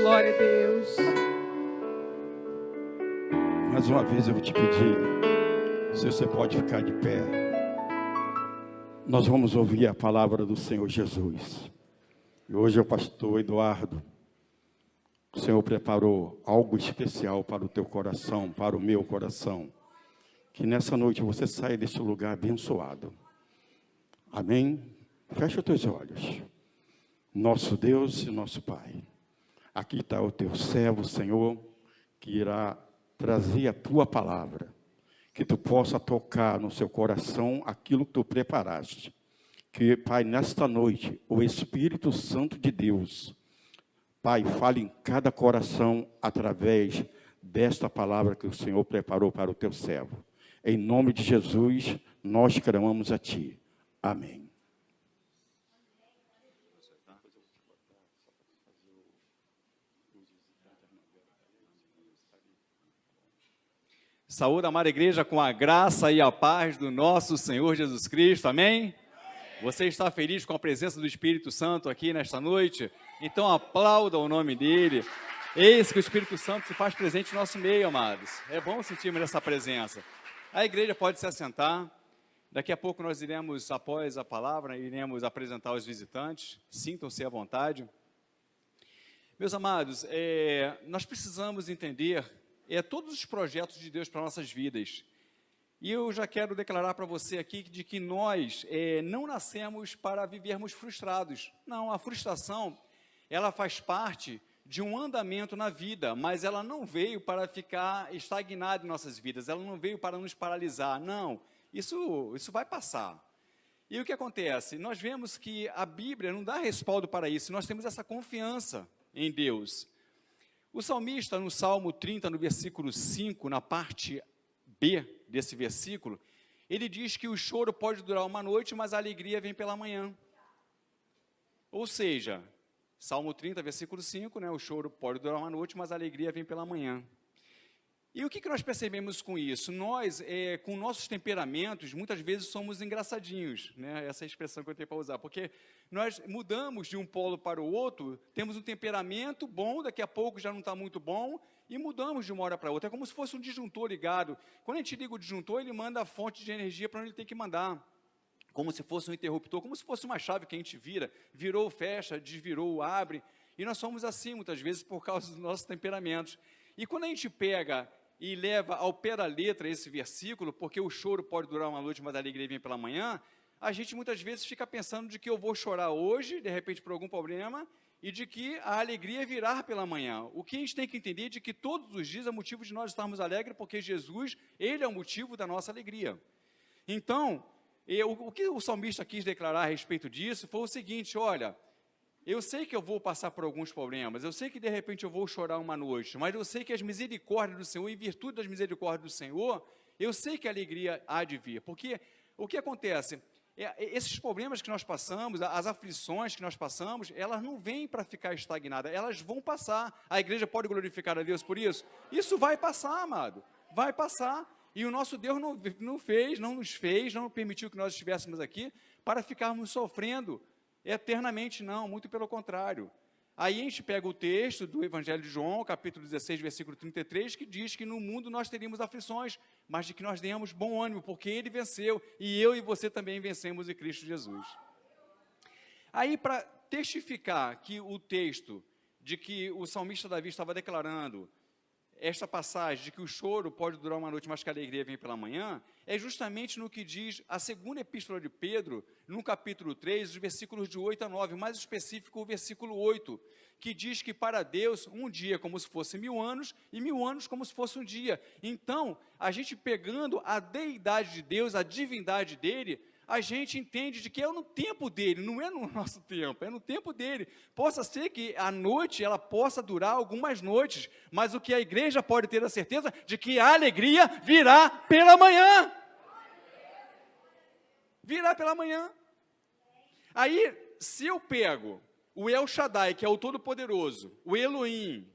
Glória a Deus. Mais uma vez eu vou te pedir, se você pode ficar de pé. Nós vamos ouvir a palavra do Senhor Jesus. E hoje é o pastor Eduardo. O Senhor preparou algo especial para o teu coração, para o meu coração. Que nessa noite você saia desse lugar abençoado. Amém? Fecha os teus olhos. Nosso Deus e nosso Pai. Aqui está o teu servo, Senhor, que irá trazer a tua palavra. Que tu possa tocar no seu coração aquilo que tu preparaste. Que, Pai, nesta noite, o Espírito Santo de Deus, Pai, fale em cada coração através desta palavra que o Senhor preparou para o teu servo. Em nome de Jesus, nós clamamos a Ti. Amém. Saúde, amada igreja, com a graça e a paz do nosso Senhor Jesus Cristo, amém? Você está feliz com a presença do Espírito Santo aqui nesta noite? Então aplauda o nome dele. Eis que o Espírito Santo se faz presente no nosso meio, amados. É bom sentirmos essa presença. A igreja pode se assentar. Daqui a pouco nós iremos, após a palavra, iremos apresentar os visitantes. Sintam-se à vontade. Meus amados, nós precisamos entender todos os projetos de Deus para nossas vidas. E eu já quero declarar para você aqui de que nós não nascemos para vivermos frustrados. Não, a frustração, ela faz parte de um andamento na vida, mas ela não veio para ficar estagnada em nossas vidas, ela não veio para nos paralisar, não. Isso vai passar. E o que acontece? Nós vemos que a Bíblia não dá respaldo para isso, nós temos essa confiança em Deus. O salmista, no Salmo 30, no versículo 5, na parte B desse versículo, ele diz que o choro pode durar uma noite, mas a alegria vem pela manhã. Ou seja, Salmo 30, versículo 5, né, o choro pode durar uma noite, mas a alegria vem pela manhã. E o que nós percebemos com isso? Nós, com nossos temperamentos, muitas vezes somos engraçadinhos, né? Essa é a expressão que eu tenho para usar, porque nós mudamos de um polo para o outro, temos um temperamento bom, daqui a pouco já não está muito bom, e mudamos de uma hora para outra. É como se fosse um disjuntor ligado. Quando a gente liga o disjuntor, ele manda a fonte de energia para onde ele tem que mandar. Como se fosse um interruptor, como se fosse uma chave que a gente vira, virou, fecha, desvirou, abre. E nós somos assim, muitas vezes, por causa dos nossos temperamentos. E quando a gente pega e leva ao pé da letra esse versículo, porque o choro pode durar uma noite, mas a alegria vem pela manhã, a gente muitas vezes fica pensando de que eu vou chorar hoje, de repente por algum problema, e de que a alegria virá pela manhã. O que a gente tem que entender é de que todos os dias é motivo de nós estarmos alegres, porque Jesus, Ele é o motivo da nossa alegria. Então, o que o salmista quis declarar a respeito disso foi o seguinte: olha, eu sei que eu vou passar por alguns problemas, eu sei que de repente eu vou chorar uma noite, mas eu sei que as misericórdias do Senhor, em virtude das misericórdias do Senhor, eu sei que a alegria há de vir. Porque o que acontece? Esses problemas que nós passamos, as aflições que nós passamos, elas não vêm para ficar estagnadas, elas vão passar. A igreja pode glorificar a Deus por isso? Isso vai passar, amado, vai passar. E o nosso Deus não nos fez, não permitiu que nós estivéssemos aqui para ficarmos sofrendo eternamente, não, muito pelo contrário. Aí a gente pega o texto do Evangelho de João, capítulo 16, versículo 33, que diz que no mundo nós teríamos aflições, mas de que nós tenhamos bom ânimo, porque Ele venceu, e eu e você também vencemos em Cristo Jesus. Aí, para testificar que o texto de que o salmista Davi estava declarando, esta passagem de que o choro pode durar uma noite, mas que a alegria vem pela manhã, é justamente no que diz a segunda epístola de Pedro, no capítulo 3, os versículos de 8 a 9, mais específico o versículo 8, que diz que para Deus um dia é como se fosse 1000 anos, e 1000 anos como se fosse um dia. Então, a gente pegando a deidade de Deus, a divindade dele, a gente entende de que é no tempo dele, não é no nosso tempo, é no tempo dele. Possa ser que a noite, ela possa durar algumas noites, mas o que a igreja pode ter a certeza de que a alegria virá pela manhã. Virá pela manhã. Aí, se eu pego o El Shaddai, que é o Todo-Poderoso, o Elohim,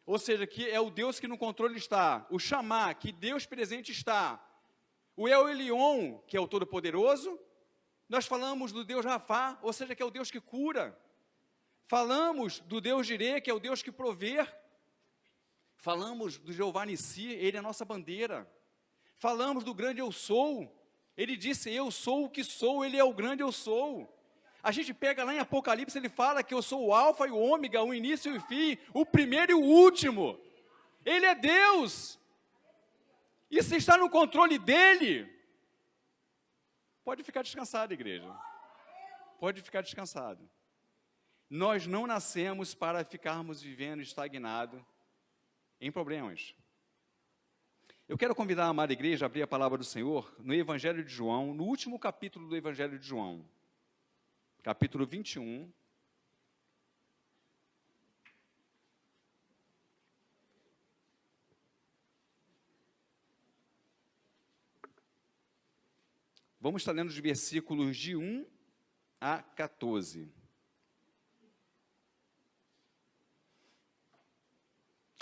ou seja, que é o Deus que no controle está, o Shammah, que Deus presente está, o El Elyon, que é o Todo-Poderoso, nós falamos do Deus Rafá, ou seja, que é o Deus que cura. Falamos do Deus Jireh, que é o Deus que provê. Falamos do Jeová Nissi, ele é a nossa bandeira. Falamos do grande eu sou. Ele disse, eu sou o que sou, ele é o grande eu sou. A gente pega lá em Apocalipse, ele fala que eu sou o alfa e o ômega, o início e o fim, o primeiro e o último. Ele é Deus. E se está no controle dele, pode ficar descansado, igreja. Pode ficar descansado. Nós não nascemos para ficarmos vivendo estagnado em problemas. Eu quero convidar a amada igreja a abrir a palavra do Senhor no Evangelho de João, no último capítulo do Evangelho de João, capítulo 21. Vamos estar lendo os versículos de 1 a 14.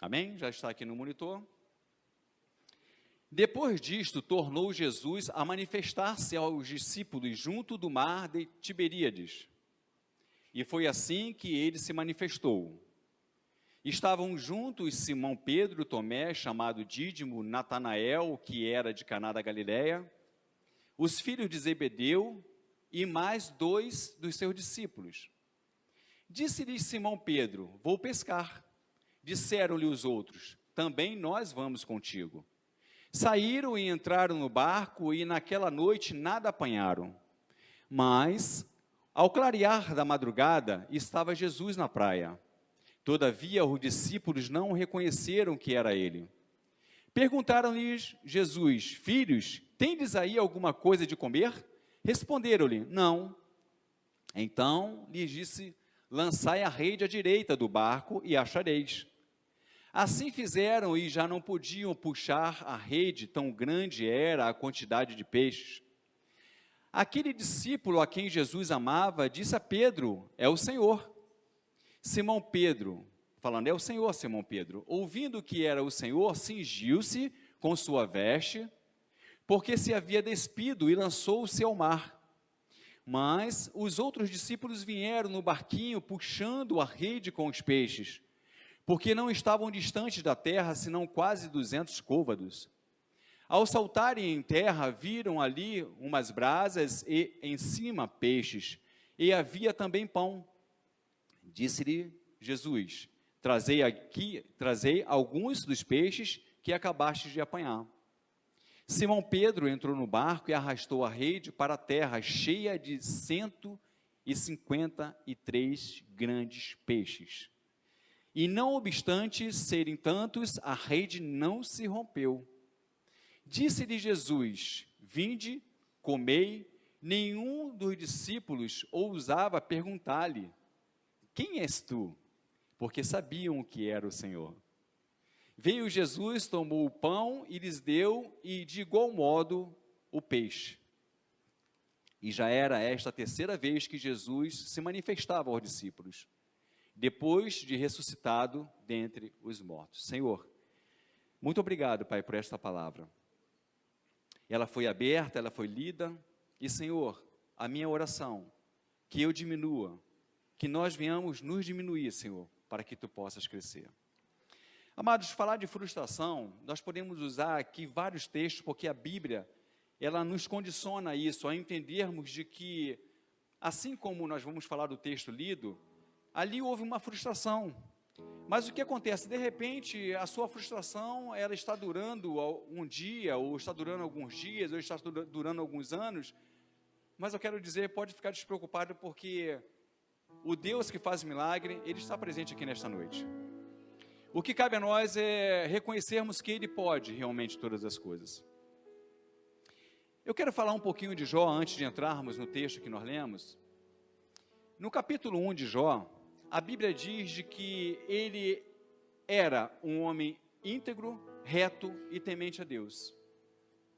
Amém? Já está aqui no monitor. Depois disto, tornou Jesus a manifestar-se aos discípulos junto do mar de Tiberíades. E foi assim que ele se manifestou. Estavam juntos Simão Pedro, Tomé, chamado Dídimo, Natanael, que era de Caná da Galileia, os filhos de Zebedeu e mais 2 dos seus discípulos. Disse-lhes Simão Pedro, vou pescar. Disseram-lhe os outros, também nós vamos contigo. Saíram e entraram no barco e naquela noite nada apanharam. Mas, ao clarear da madrugada, estava Jesus na praia. Todavia, os discípulos não reconheceram que era ele. Perguntaram-lhes Jesus, filhos, tendes aí alguma coisa de comer? Responderam-lhe, não. Então, lhes disse, lançai a rede à direita do barco e achareis. Assim fizeram e já não podiam puxar a rede, tão grande era a quantidade de peixes. Aquele discípulo a quem Jesus amava, disse a Pedro, é o Senhor. Simão Pedro, falando, é o Senhor, Simão Pedro, ouvindo que era o Senhor, cingiu-se com sua veste, porque se havia despido e lançou-se ao mar. Mas os outros discípulos vieram no barquinho, puxando a rede com os peixes, porque não estavam distantes da terra, senão quase 200 côvados. Ao saltarem em terra, viram ali umas brasas e em cima peixes, e havia também pão. Disse-lhe Jesus, trazei alguns dos peixes que acabastes de apanhar. Simão Pedro entrou no barco e arrastou a rede para a terra, cheia de 153 grandes peixes. E não obstante serem tantos, a rede não se rompeu. Disse-lhe Jesus, vinde, comei. Nenhum dos discípulos ousava perguntar-lhe, quem és tu? Porque sabiam que era o Senhor. Veio Jesus, tomou o pão e lhes deu, e de igual modo o peixe. E já era esta a terceira vez que Jesus se manifestava aos discípulos, depois de ressuscitado dentre os mortos. Senhor, muito obrigado, Pai, por esta palavra. Ela foi aberta, ela foi lida, e Senhor, a minha oração, que eu diminua, que nós venhamos nos diminuir, Senhor, para que Tu possas crescer. Amados, falar de frustração, nós podemos usar aqui vários textos, porque a Bíblia, ela nos condiciona a isso, a entendermos de que, assim como nós vamos falar do texto lido, ali houve uma frustração. Mas o que acontece? De repente, a sua frustração, ela está durando um dia, ou está durando alguns dias, ou está durando alguns anos. Mas eu quero dizer, pode ficar despreocupado, porque o Deus que faz milagre, Ele está presente aqui nesta noite. O que cabe a nós é reconhecermos que Ele pode realmente todas as coisas. Eu quero falar um pouquinho de Jó, antes de entrarmos no texto que nós lemos. No capítulo 1 de Jó, a Bíblia diz de que ele era um homem íntegro, reto e temente a Deus.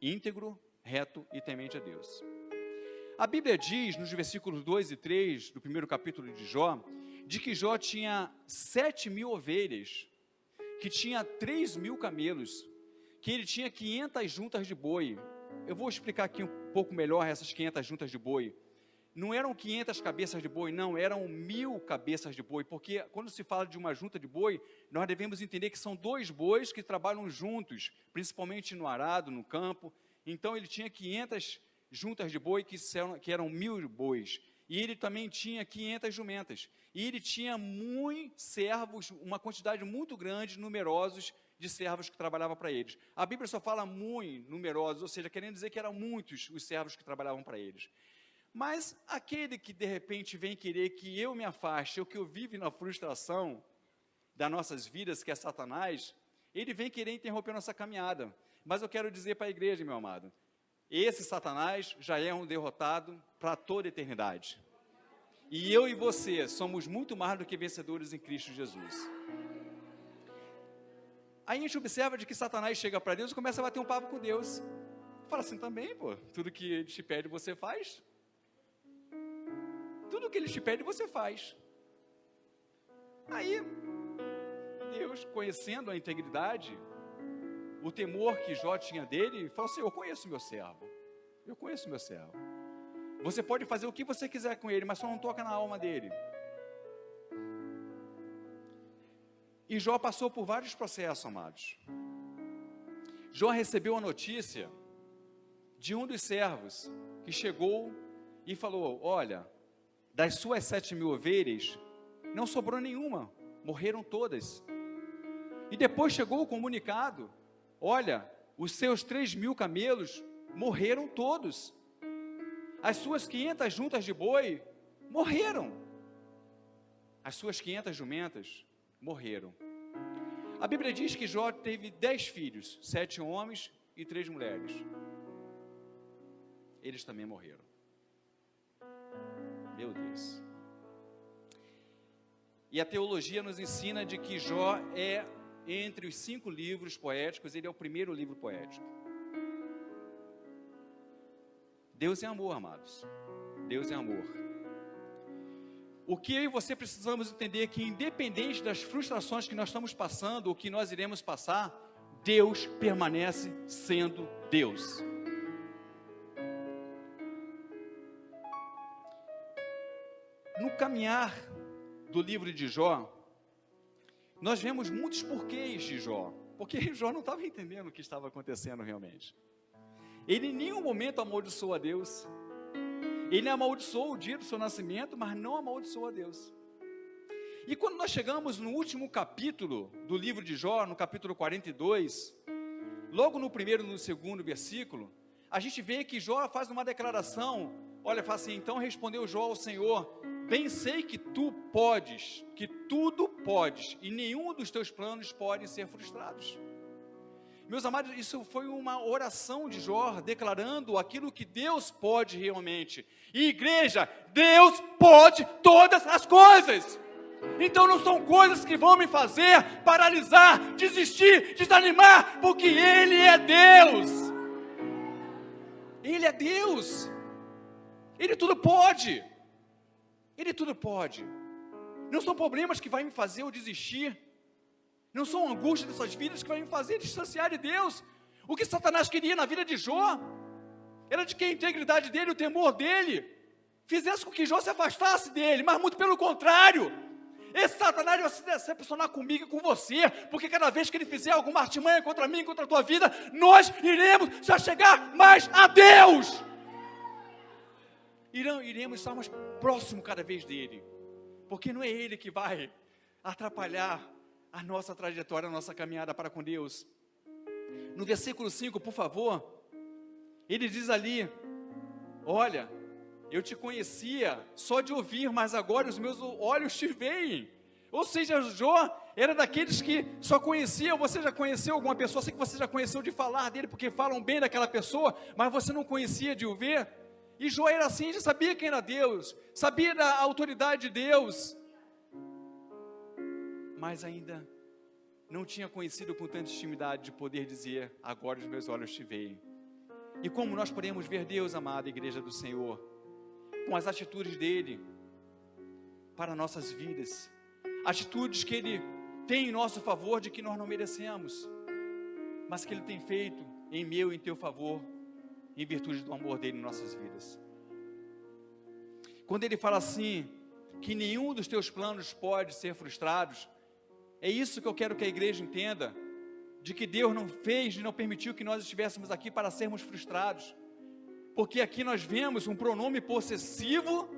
Íntegro, reto e temente a Deus. A Bíblia diz, nos versículos 2 e 3 do primeiro capítulo de Jó, de que Jó tinha 7.000 ovelhas, que tinha 3.000 camelos, que ele tinha 500 juntas de boi. Eu vou explicar aqui um pouco melhor essas 500 juntas de boi. não eram 500 cabeças de boi, não, eram 1000 cabeças de boi, porque quando se fala de uma junta de boi, nós devemos entender que são 2 bois que trabalham juntos, principalmente no arado, no campo. Então ele tinha 500 juntas de boi que eram 1000 bois, e ele também tinha 500 jumentas, e ele tinha muitos servos, uma quantidade muito grande, numerosos, de servos que trabalhavam para eles. A Bíblia só fala muito numerosos, ou seja, querendo dizer que eram muitos os servos que trabalhavam para eles. Mas aquele que de repente vem querer que eu me afaste, ou que eu vive na frustração das nossas vidas, que é Satanás, ele vem querer interromper nossa caminhada. Mas eu quero dizer para a igreja, meu amado, esse Satanás já é um derrotado para toda a eternidade. E eu e você somos muito mais do que vencedores em Cristo Jesus. Aí a gente observa de que Satanás chega para Deus e começa a bater um papo com Deus. Fala assim também, pô, tudo que ele te pede você faz. Tudo que ele te pede você faz. Aí, Deus, conhecendo a integridade, o temor que Jó tinha dele, falou assim: eu conheço meu servo. Eu conheço meu servo. Você pode fazer o que você quiser com ele, mas só não toca na alma dele. E Jó passou por vários processos, amados. Jó recebeu a notícia de um dos servos que chegou e falou: olha, das suas 7.000 ovelhas, não sobrou nenhuma, morreram todas. E depois chegou o comunicado: olha, os seus 3.000 camelos morreram todos. As suas 500 juntas de boi morreram. As suas 500 jumentas morreram. A Bíblia diz que Jó teve 10 filhos, 7 homens e 3 mulheres. Eles também morreram. Meu Deus. E a teologia nos ensina de que Jó é, entre os 5 livros poéticos, ele é o primeiro livro poético. Deus é amor, amados. Deus é amor. O que eu e você precisamos entender é que, independente das frustrações que nós estamos passando, ou que nós iremos passar, Deus permanece sendo Deus. No caminhar do livro de Jó, nós vemos muitos porquês de Jó, porque Jó não estava entendendo o que estava acontecendo realmente. Ele em nenhum momento amaldiçoou a Deus. Ele amaldiçoou o dia do seu nascimento, mas não amaldiçoou a Deus. E quando nós chegamos no último capítulo do livro de Jó, no capítulo 42, logo no primeiro e no segundo versículo, a gente vê que Jó faz uma declaração. Olha, fala assim: então respondeu Jó ao Senhor: bem sei que tu podes, que tudo podes, e nenhum dos teus planos pode ser frustrados. Meus amados, isso foi uma oração de Jó, declarando aquilo que Deus pode realmente. E igreja, Deus pode todas as coisas. Então não são coisas que vão me fazer paralisar, desistir, desanimar, porque Ele é Deus. Ele é Deus. Ele tudo pode. Ele tudo pode. Não são problemas que vai me fazer eu desistir. Não são angústias dessas vidas que vai me fazer distanciar de Deus. O que Satanás queria na vida de Jó era de que a integridade dele, o temor dele, fizesse com que Jó se afastasse dele, mas muito pelo contrário. Esse Satanás vai se decepcionar comigo e com você, porque cada vez que ele fizer alguma artimanha contra mim, contra a tua vida, nós iremos já chegar mais a Deus. Iremos estar mais próximos cada vez dele, porque não é ele que vai atrapalhar a nossa trajetória, a nossa caminhada para com Deus. No versículo 5, por favor, ele diz ali: olha, eu te conhecia só de ouvir, mas agora os meus olhos te veem. Ou seja, Jó era daqueles que só conhecia. Você já conheceu alguma pessoa? Sei que você já conheceu de falar dele, porque falam bem daquela pessoa, mas você não conhecia de o ver. E Jó era assim, já sabia quem era Deus, sabia da autoridade de Deus, mas ainda não tinha conhecido com tanta intimidade de poder dizer: agora os meus olhos te veem. E como nós podemos ver Deus, amada igreja do Senhor? Com as atitudes dele para nossas vidas, atitudes que ele tem em nosso favor, de que nós não merecemos, mas que ele tem feito em meu e em teu favor, em virtude do amor dele em nossas vidas. quando ele fala assim, que nenhum dos teus planos pode ser frustrado, é isso que eu quero que a igreja entenda, de que Deus não fez e não permitiu que nós estivéssemos aqui para sermos frustrados, porque aqui nós vemos um pronome possessivo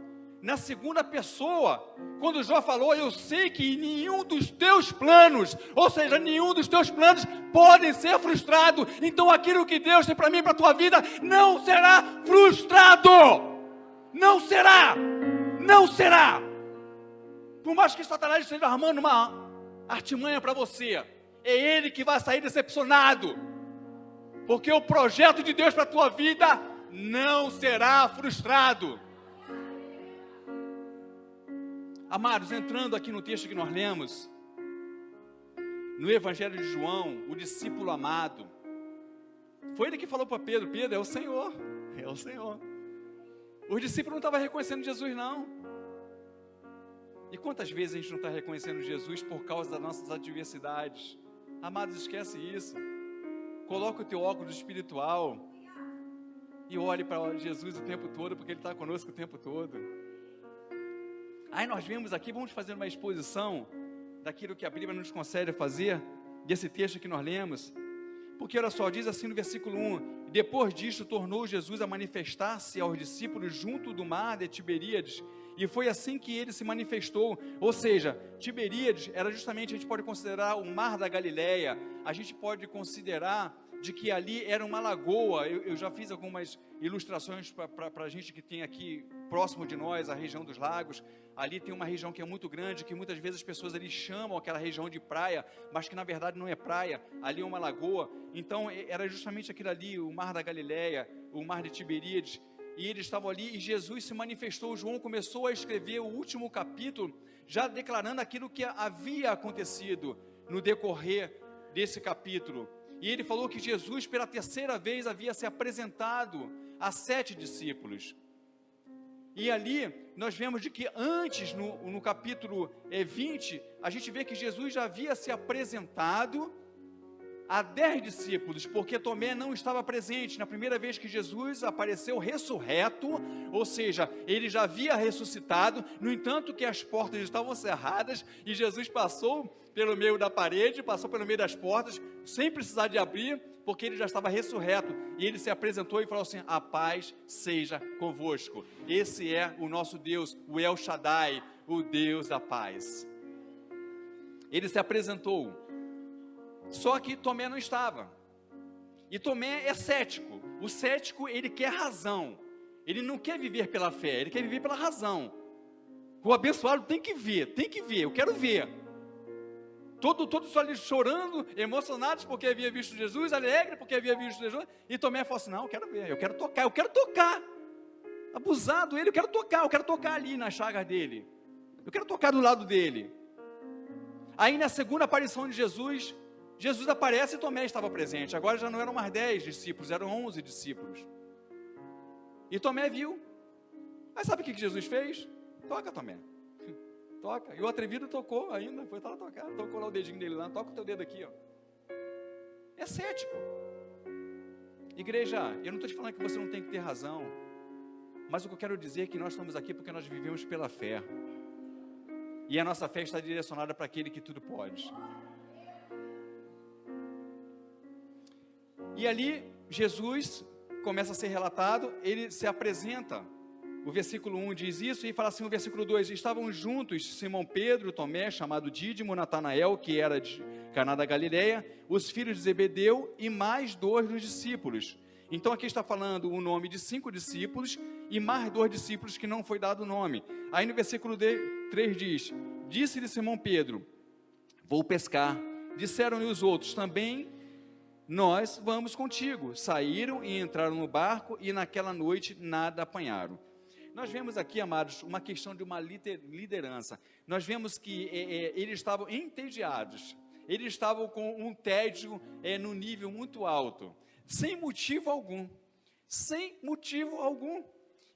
na segunda pessoa, quando Jó falou, eu sei que nenhum dos teus planos, ou seja, nenhum dos teus planos podem ser frustrados, então aquilo que Deus tem para mim e para a tua vida, não será frustrado, não será, não será, por mais que Satanás esteja armando uma artimanha para você, é ele que vai sair decepcionado, porque o projeto de Deus para a tua vida, não será frustrado. Amados, entrando aqui no texto que nós lemos, no Evangelho de João, o discípulo amado, foi ele que falou para Pedro, Pedro, é o Senhor, é o Senhor. Os discípulos não estavam reconhecendo Jesus não. E quantas vezes a gente não está reconhecendo Jesus por causa das nossas adversidades? Amados, esquece isso. Coloca o teu óculos espiritual e olhe para Jesus o tempo todo, porque Ele está conosco o tempo todo. Aí nós vemos aqui, vamos fazer uma exposição daquilo que a Bíblia nos concede a fazer, desse texto que nós lemos, porque olha só, diz assim no versículo 1, depois disto tornou Jesus a manifestar-se aos discípulos junto do mar de Tiberíades, e foi assim que ele se manifestou, ou seja, Tiberíades era justamente, a gente pode considerar o mar da Galileia, a gente pode considerar de que ali era uma lagoa, eu já fiz algumas ilustrações para a gente que tem aqui próximo de nós, a região dos lagos, ali tem uma região que é muito grande, que muitas vezes as pessoas ali chamam aquela região de praia, mas que na verdade não é praia, ali é uma lagoa, então era justamente aquilo ali, o mar da Galileia, o mar de Tiberíades, e eles estavam ali e Jesus se manifestou, João começou a escrever o último capítulo, já declarando aquilo que havia acontecido no decorrer desse capítulo, e ele falou que Jesus pela terceira vez havia se apresentado a 7 discípulos, e ali nós vemos de que antes no capítulo 20, a gente vê que Jesus já havia se apresentado a 10 discípulos, porque Tomé não estava presente, na primeira vez que Jesus apareceu ressurreto, ou seja, ele já havia ressuscitado, no entanto que as portas estavam cerradas, e Jesus passou pelo meio da parede, passou pelo meio das portas, sem precisar de abrir, porque ele já estava ressurreto, e ele se apresentou e falou assim, a paz seja convosco, esse é o nosso Deus, o El Shaddai, o Deus da paz. Ele se apresentou, só que Tomé não estava, e Tomé é cético, o cético ele quer razão, ele não quer viver pela fé, ele quer viver pela razão, o abençoado tem que ver, eu quero ver, todos ali chorando, emocionados porque havia visto Jesus, alegre porque havia visto Jesus, e Tomé falou assim, não, eu quero ver, eu quero tocar, abusado ele, eu quero tocar ali na chaga dele, eu quero tocar do lado dele. Aí na segunda aparição de Jesus aparece e Tomé estava presente, agora já não eram mais 10 discípulos, eram 11 discípulos, e Tomé viu, mas sabe o que Jesus fez? Toca, Tomé, toca, e o atrevido tocou ainda, foi lá tocar, tocou lá o dedinho dele lá, toca o teu dedo aqui, ó. É cético. Igreja, eu não estou te falando que você não tem que ter razão, mas o que eu quero dizer é que nós estamos aqui porque nós vivemos pela fé, e a nossa fé está direcionada para aquele que tudo pode. E ali, Jesus começa a ser relatado, ele se apresenta, o versículo 1 diz isso, e fala assim, o versículo 2, estavam juntos Simão Pedro, Tomé, chamado Dídimo, Natanael, que era de Caná da Galileia, os filhos de Zebedeu, e mais 2 dos discípulos. Então aqui está falando o nome de 5 discípulos, e mais 2 discípulos que não foi dado o nome. Aí no versículo 3 diz, disse-lhe Simão Pedro, vou pescar. Disseram-lhe os outros, também nós vamos contigo. Saíram e entraram no barco, e naquela noite nada apanharam. Nós vemos aqui, amados, uma questão de uma liderança. Nós vemos que eles estavam entediados, eles estavam com um tédio no nível muito alto, sem motivo algum,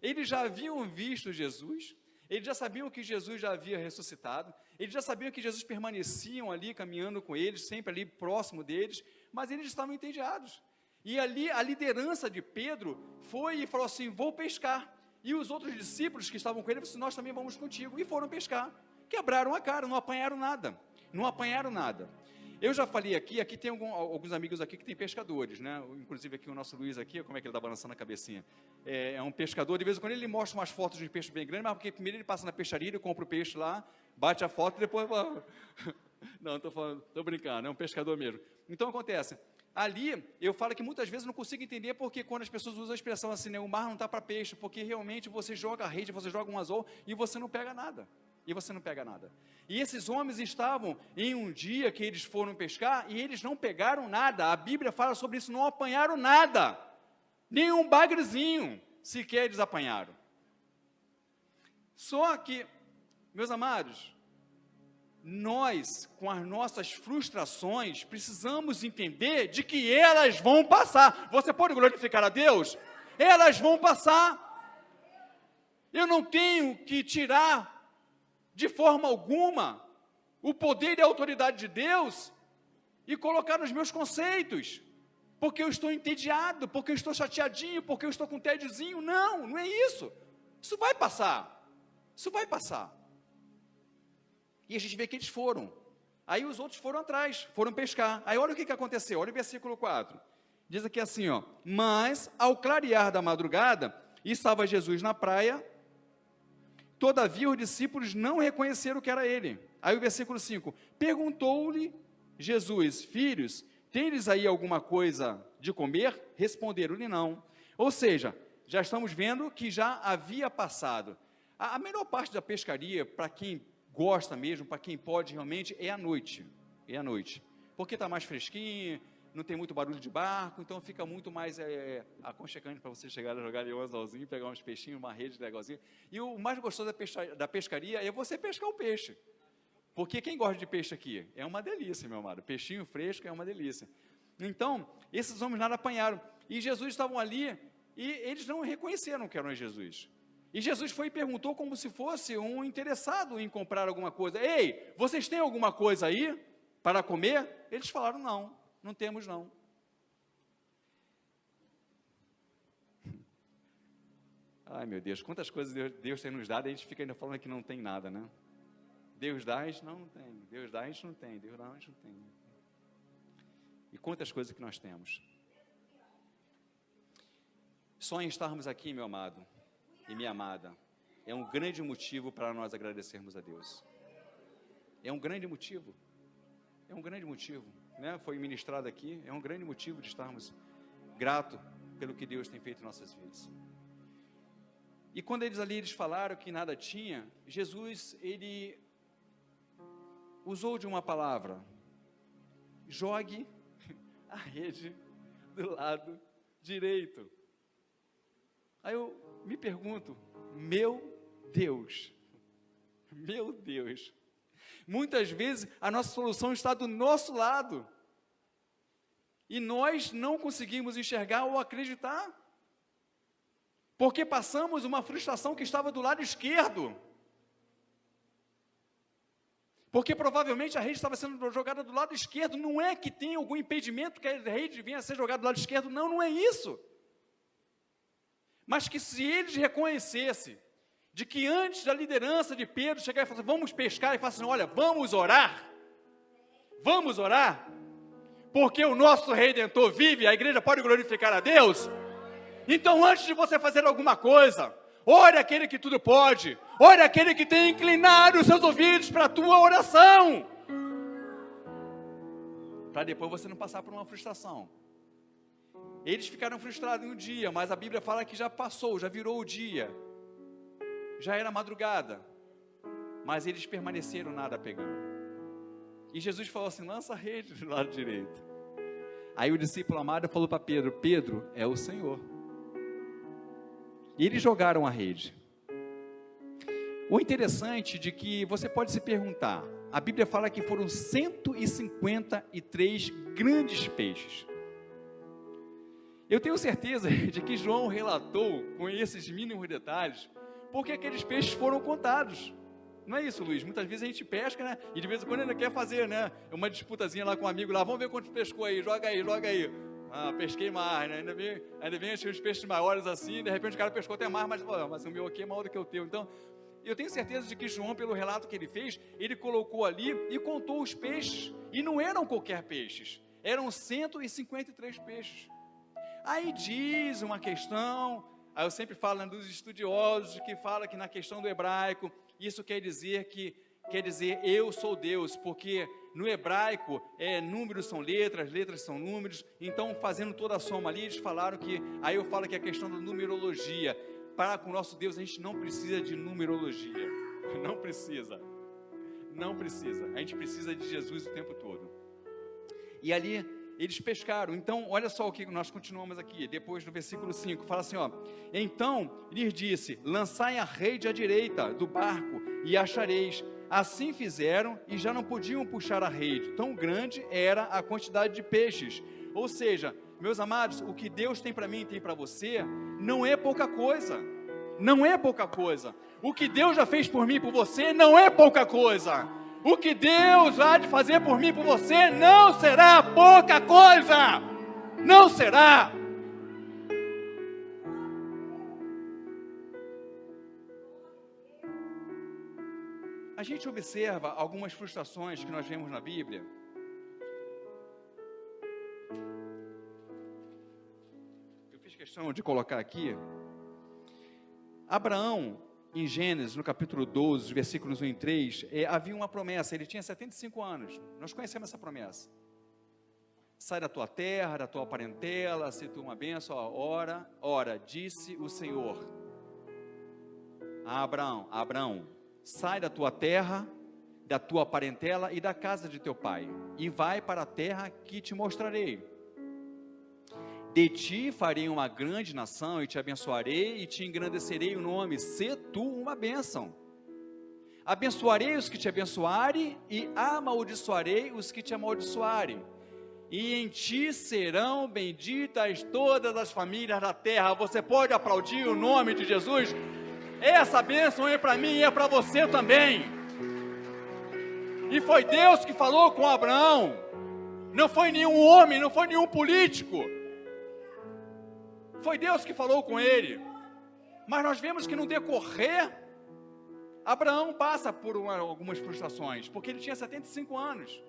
eles já haviam visto Jesus, eles já sabiam que Jesus já havia ressuscitado, eles já sabiam que Jesus permaneciam ali, caminhando com eles, sempre ali próximo deles, mas eles estavam entediados, e ali a liderança de Pedro foi e falou assim, vou pescar. E os outros discípulos que estavam com ele, falaram assim, nós também vamos contigo. E foram pescar. Quebraram a cara, não apanharam nada. Não apanharam nada. Eu já falei aqui tem alguns amigos aqui que tem pescadores, né? Inclusive aqui o nosso Luiz aqui, como é que ele está balançando a cabecinha? É um pescador, de vez em quando ele mostra umas fotos de peixe bem grande, mas porque primeiro ele passa na peixaria, ele compra o peixe lá, bate a foto e depois... Não, estou brincando, é um pescador mesmo. Então acontece, ali eu falo que muitas vezes não consigo entender porque quando as pessoas usam a expressão assim, né, o mar não está para peixe, porque realmente você joga a rede, você joga um anzol e você não pega nada. E esses homens estavam em um dia que eles foram pescar e eles não pegaram nada. A Bíblia fala sobre isso, não apanharam nada. Nem um bagrezinho sequer eles apanharam. Só que, meus amados, nós, com as nossas frustrações, precisamos entender de que elas vão passar. Você pode glorificar a Deus? Elas vão passar. Eu não tenho que tirar de forma alguma o poder e a autoridade de Deus e colocar nos meus conceitos, porque eu estou entediado, porque eu estou chateadinho, porque eu estou com tédiozinho. Não, não é isso. Isso vai passar. E a gente vê que eles foram. Aí os outros foram atrás, foram pescar. Aí olha o que aconteceu, olha o versículo 4. Diz aqui assim, ó, mas ao clarear da madrugada, estava Jesus na praia. Todavia, os discípulos não reconheceram que era ele. Aí o versículo 5, perguntou-lhe Jesus, filhos, tendes aí alguma coisa de comer? Responderam-lhe não. Ou seja, já estamos vendo que já havia passado. A melhor parte da pescaria, para quem gosta mesmo, para quem pode realmente, é à noite. Porque está mais fresquinho, não tem muito barulho de barco, então fica muito mais aconchegante para você chegar a jogar ali um anzolzinho, pegar uns peixinhos, uma rede legalzinha. E o mais gostoso da pescaria é você pescar o peixe. Porque quem gosta de peixe aqui? É uma delícia, meu amado. Peixinho fresco é uma delícia. Então, esses homens nada apanharam. E Jesus estavam ali e eles não reconheceram que eram Jesus. E Jesus foi e perguntou como se fosse um interessado em comprar alguma coisa. Ei, vocês têm alguma coisa aí para comer? Eles falaram, não temos não. Ai meu Deus, quantas coisas Deus tem nos dado, e a gente fica ainda falando que não tem nada, né? Deus dá, a gente não tem. Deus dá, a gente não tem. Deus dá, a gente não tem. E quantas coisas que nós temos. Só em estarmos aqui, meu amado e minha amada, é um grande motivo para nós agradecermos a Deus. É um grande motivo. Né? Foi ministrado aqui, é um grande motivo de estarmos gratos pelo que Deus tem feito em nossas vidas. E quando eles falaram que nada tinha, Jesus, ele usou de uma palavra, jogue a rede do lado direito. Aí eu me pergunto, meu Deus, muitas vezes a nossa solução está do nosso lado, e nós não conseguimos enxergar ou acreditar, porque passamos uma frustração que estava do lado esquerdo, porque provavelmente a rede estava sendo jogada do lado esquerdo. Não é que tem algum impedimento que a rede venha a ser jogada do lado esquerdo, não é isso, mas que se eles reconhecessem, de que antes da liderança de Pedro chegar e falar assim, vamos pescar, e falar assim, olha, vamos orar, porque o nosso Redentor vive, a igreja pode glorificar a Deus. Então antes de você fazer alguma coisa, ore aquele que tudo pode, ore aquele que tem inclinado os seus ouvidos para a tua oração, para depois você não passar por uma frustração. Eles ficaram frustrados em um dia, mas a Bíblia fala que já passou, já virou o dia, já era madrugada, mas eles permaneceram nada pegando. E Jesus falou assim, lança a rede do lado direito. Aí o discípulo amado falou para Pedro, Pedro, é o Senhor. E eles jogaram a rede. O interessante de que você pode se perguntar, a Bíblia fala que foram 153 grandes peixes. Eu tenho certeza de que João relatou com esses mínimos detalhes, porque aqueles peixes foram contados. Não é isso, Luiz? Muitas vezes a gente pesca, né? E de vez em quando ainda quer fazer, né? Uma disputazinha lá com um amigo lá, vamos ver quantos pescou aí, joga aí. pesquei mais, né? Ainda bem os peixes maiores assim, de repente o cara pescou até mais, mas o meu aqui é maior do que o teu. Então, eu tenho certeza de que João, pelo relato que ele fez, ele colocou ali e contou os peixes, e não eram qualquer peixes, eram 153 peixes. Aí diz uma questão, aí eu sempre falo dos estudiosos, que fala que na questão do hebraico, isso quer dizer eu sou Deus, porque no hebraico, números são letras, letras são números, então fazendo toda a soma ali, eles falaram que, aí eu falo que é a questão da numerologia. Para com o nosso Deus, a gente não precisa de numerologia, não precisa, a gente precisa de Jesus o tempo todo. E ali, eles pescaram. Então, olha só o que nós continuamos aqui, depois do versículo 5, fala assim, então, lhes disse, lançai a rede à direita do barco, e achareis. Assim fizeram, e já não podiam puxar a rede, tão grande era a quantidade de peixes. Ou seja, meus amados, o que Deus tem para mim e tem para você, não é pouca coisa, não é pouca coisa. O que Deus já fez por mim e por você, não é pouca coisa. O que Deus há de fazer por mim e por você, não será pouca coisa, não será. A gente observa algumas frustrações que nós vemos na Bíblia. Eu fiz questão de colocar aqui. Abraão, em Gênesis, no capítulo 12, versículos 1 e 3, havia uma promessa, ele tinha 75 anos. Nós conhecemos essa promessa. Sai da tua terra, da tua parentela, se tu uma bênção, ora, disse o Senhor a Abraão, sai da tua terra, da tua parentela e da casa de teu pai, e vai para a terra que te mostrarei. De ti farei uma grande nação, e te abençoarei, e te engrandecerei o nome, sê tu uma bênção. Abençoarei os que te abençoarem, e amaldiçoarei os que te amaldiçoarem. E em ti serão benditas todas as famílias da terra. Você pode aplaudir o nome de Jesus? Essa bênção é para mim e é para você também. E foi Deus que falou com Abraão. Não foi nenhum homem, não foi nenhum político. Foi Deus que falou com ele. Mas nós vemos que no decorrer, Abraão passa por algumas frustrações, porque ele tinha 75 anos.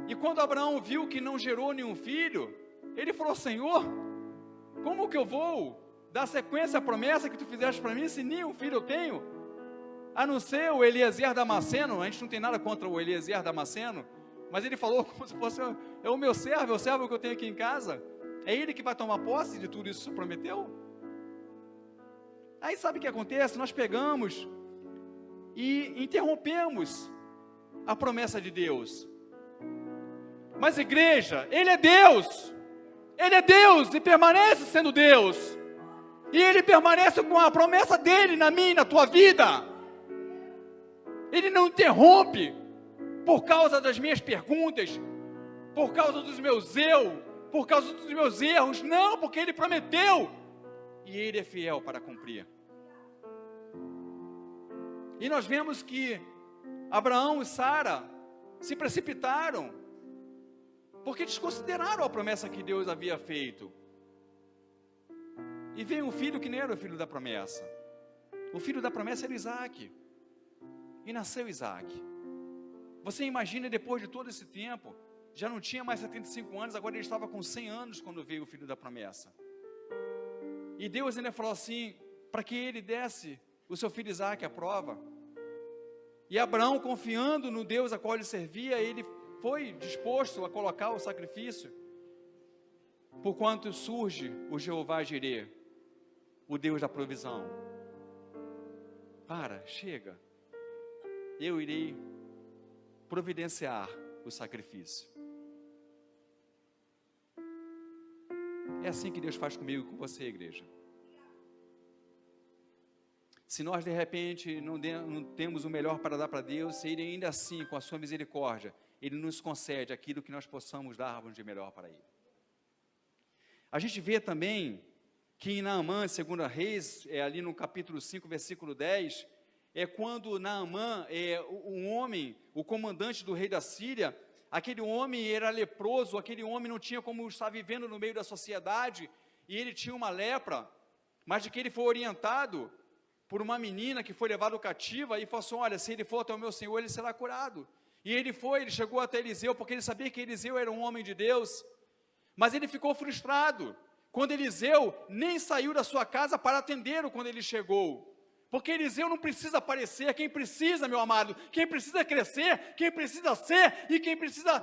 E quando Abraão viu que não gerou nenhum filho, ele falou, Senhor, como que eu vou dar sequência à promessa que tu fizeste para mim, se nenhum filho eu tenho, a não ser o Eliezer Damasceno? A gente não tem nada contra o Eliezer Damasceno, mas ele falou como se fosse o meu servo, é o servo que eu tenho aqui em casa, é ele que vai tomar posse de tudo isso que prometeu. Aí sabe o que acontece? Nós pegamos e interrompemos a promessa de Deus. Mas igreja, Ele é Deus e permanece sendo Deus. E Ele permanece com a promessa dEle na minha e na tua vida. Ele não interrompe por causa das minhas perguntas, por causa dos meus por causa dos meus erros. Não, porque Ele prometeu. E Ele é fiel para cumprir. E nós vemos que Abraão e Sara se precipitaram, porque desconsideraram a promessa que Deus havia feito. E veio um filho que nem era o filho da promessa. O filho da promessa era Isaac. E nasceu Isaac. Você imagina, depois de todo esse tempo, já não tinha mais 75 anos, agora ele estava com 100 anos quando veio o filho da promessa. E Deus ainda falou assim, para que ele desse o seu filho Isaac à prova. E Abraão, confiando no Deus a qual ele servia, ele foi disposto a colocar o sacrifício. Porquanto surge o Jeová Jirê, o Deus da provisão. Chega. Eu irei providenciar o sacrifício. É assim que Deus faz comigo e com você, igreja. Se nós de repente não temos o melhor para dar para Deus, Ele ainda assim, com a sua misericórdia, Ele nos concede aquilo que nós possamos darmos de melhor para Ele. A gente vê também que em Naamã, 2 Reis, ali no capítulo 5, versículo 10, quando Naamã, um homem, o comandante do rei da Síria, aquele homem era leproso, aquele homem não tinha como estar vivendo no meio da sociedade, e ele tinha uma lepra, mas de que ele foi orientado por uma menina que foi levada cativa, e falou assim, olha, se ele for até o meu Senhor, ele será curado. E ele chegou até Eliseu, porque ele sabia que Eliseu era um homem de Deus, mas ele ficou frustrado, quando Eliseu nem saiu da sua casa para atendê-lo quando ele chegou, porque Eliseu não precisa aparecer, quem precisa, meu amado, quem precisa crescer, quem precisa ser, e quem precisa,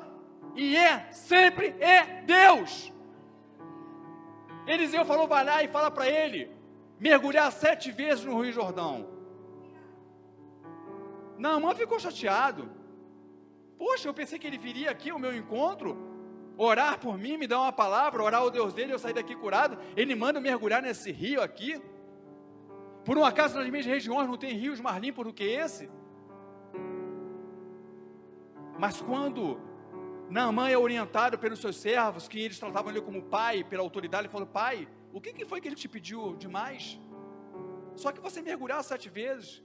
sempre é Deus. Eliseu falou, vai lá e fala para ele, mergulhar 7 vezes no Rio Jordão. Naamã ficou chateado, poxa, eu pensei que ele viria aqui ao meu encontro, orar por mim, me dar uma palavra, orar ao Deus dele, eu sair daqui curado, ele manda mergulhar nesse rio aqui, por um acaso nas minhas regiões não tem rios mais limpos do que esse? Mas quando Naamã é orientado pelos seus servos, que eles tratavam ele como pai, pela autoridade, ele falou, pai, o que foi que ele te pediu demais? Só que você mergulhar 7 vezes,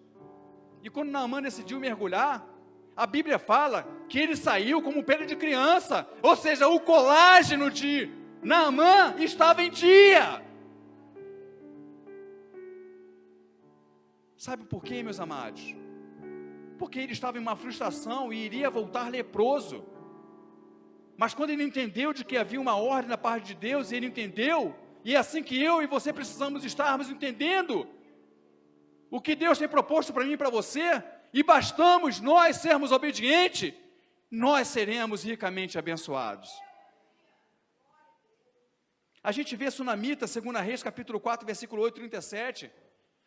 e quando Naamã decidiu mergulhar, a Bíblia fala que ele saiu como pele de criança, ou seja, o colágeno de Naamã estava em dia. Sabe por quê, meus amados? Porque ele estava em uma frustração e iria voltar leproso. Mas quando ele entendeu de que havia uma ordem da parte de Deus, ele entendeu, e é assim que eu e você precisamos estarmos entendendo o que Deus tem proposto para mim e para você, e bastamos nós sermos obedientes, nós seremos ricamente abençoados. A gente vê Sunamita, 2 Reis, capítulo 4, versículo 8, 37,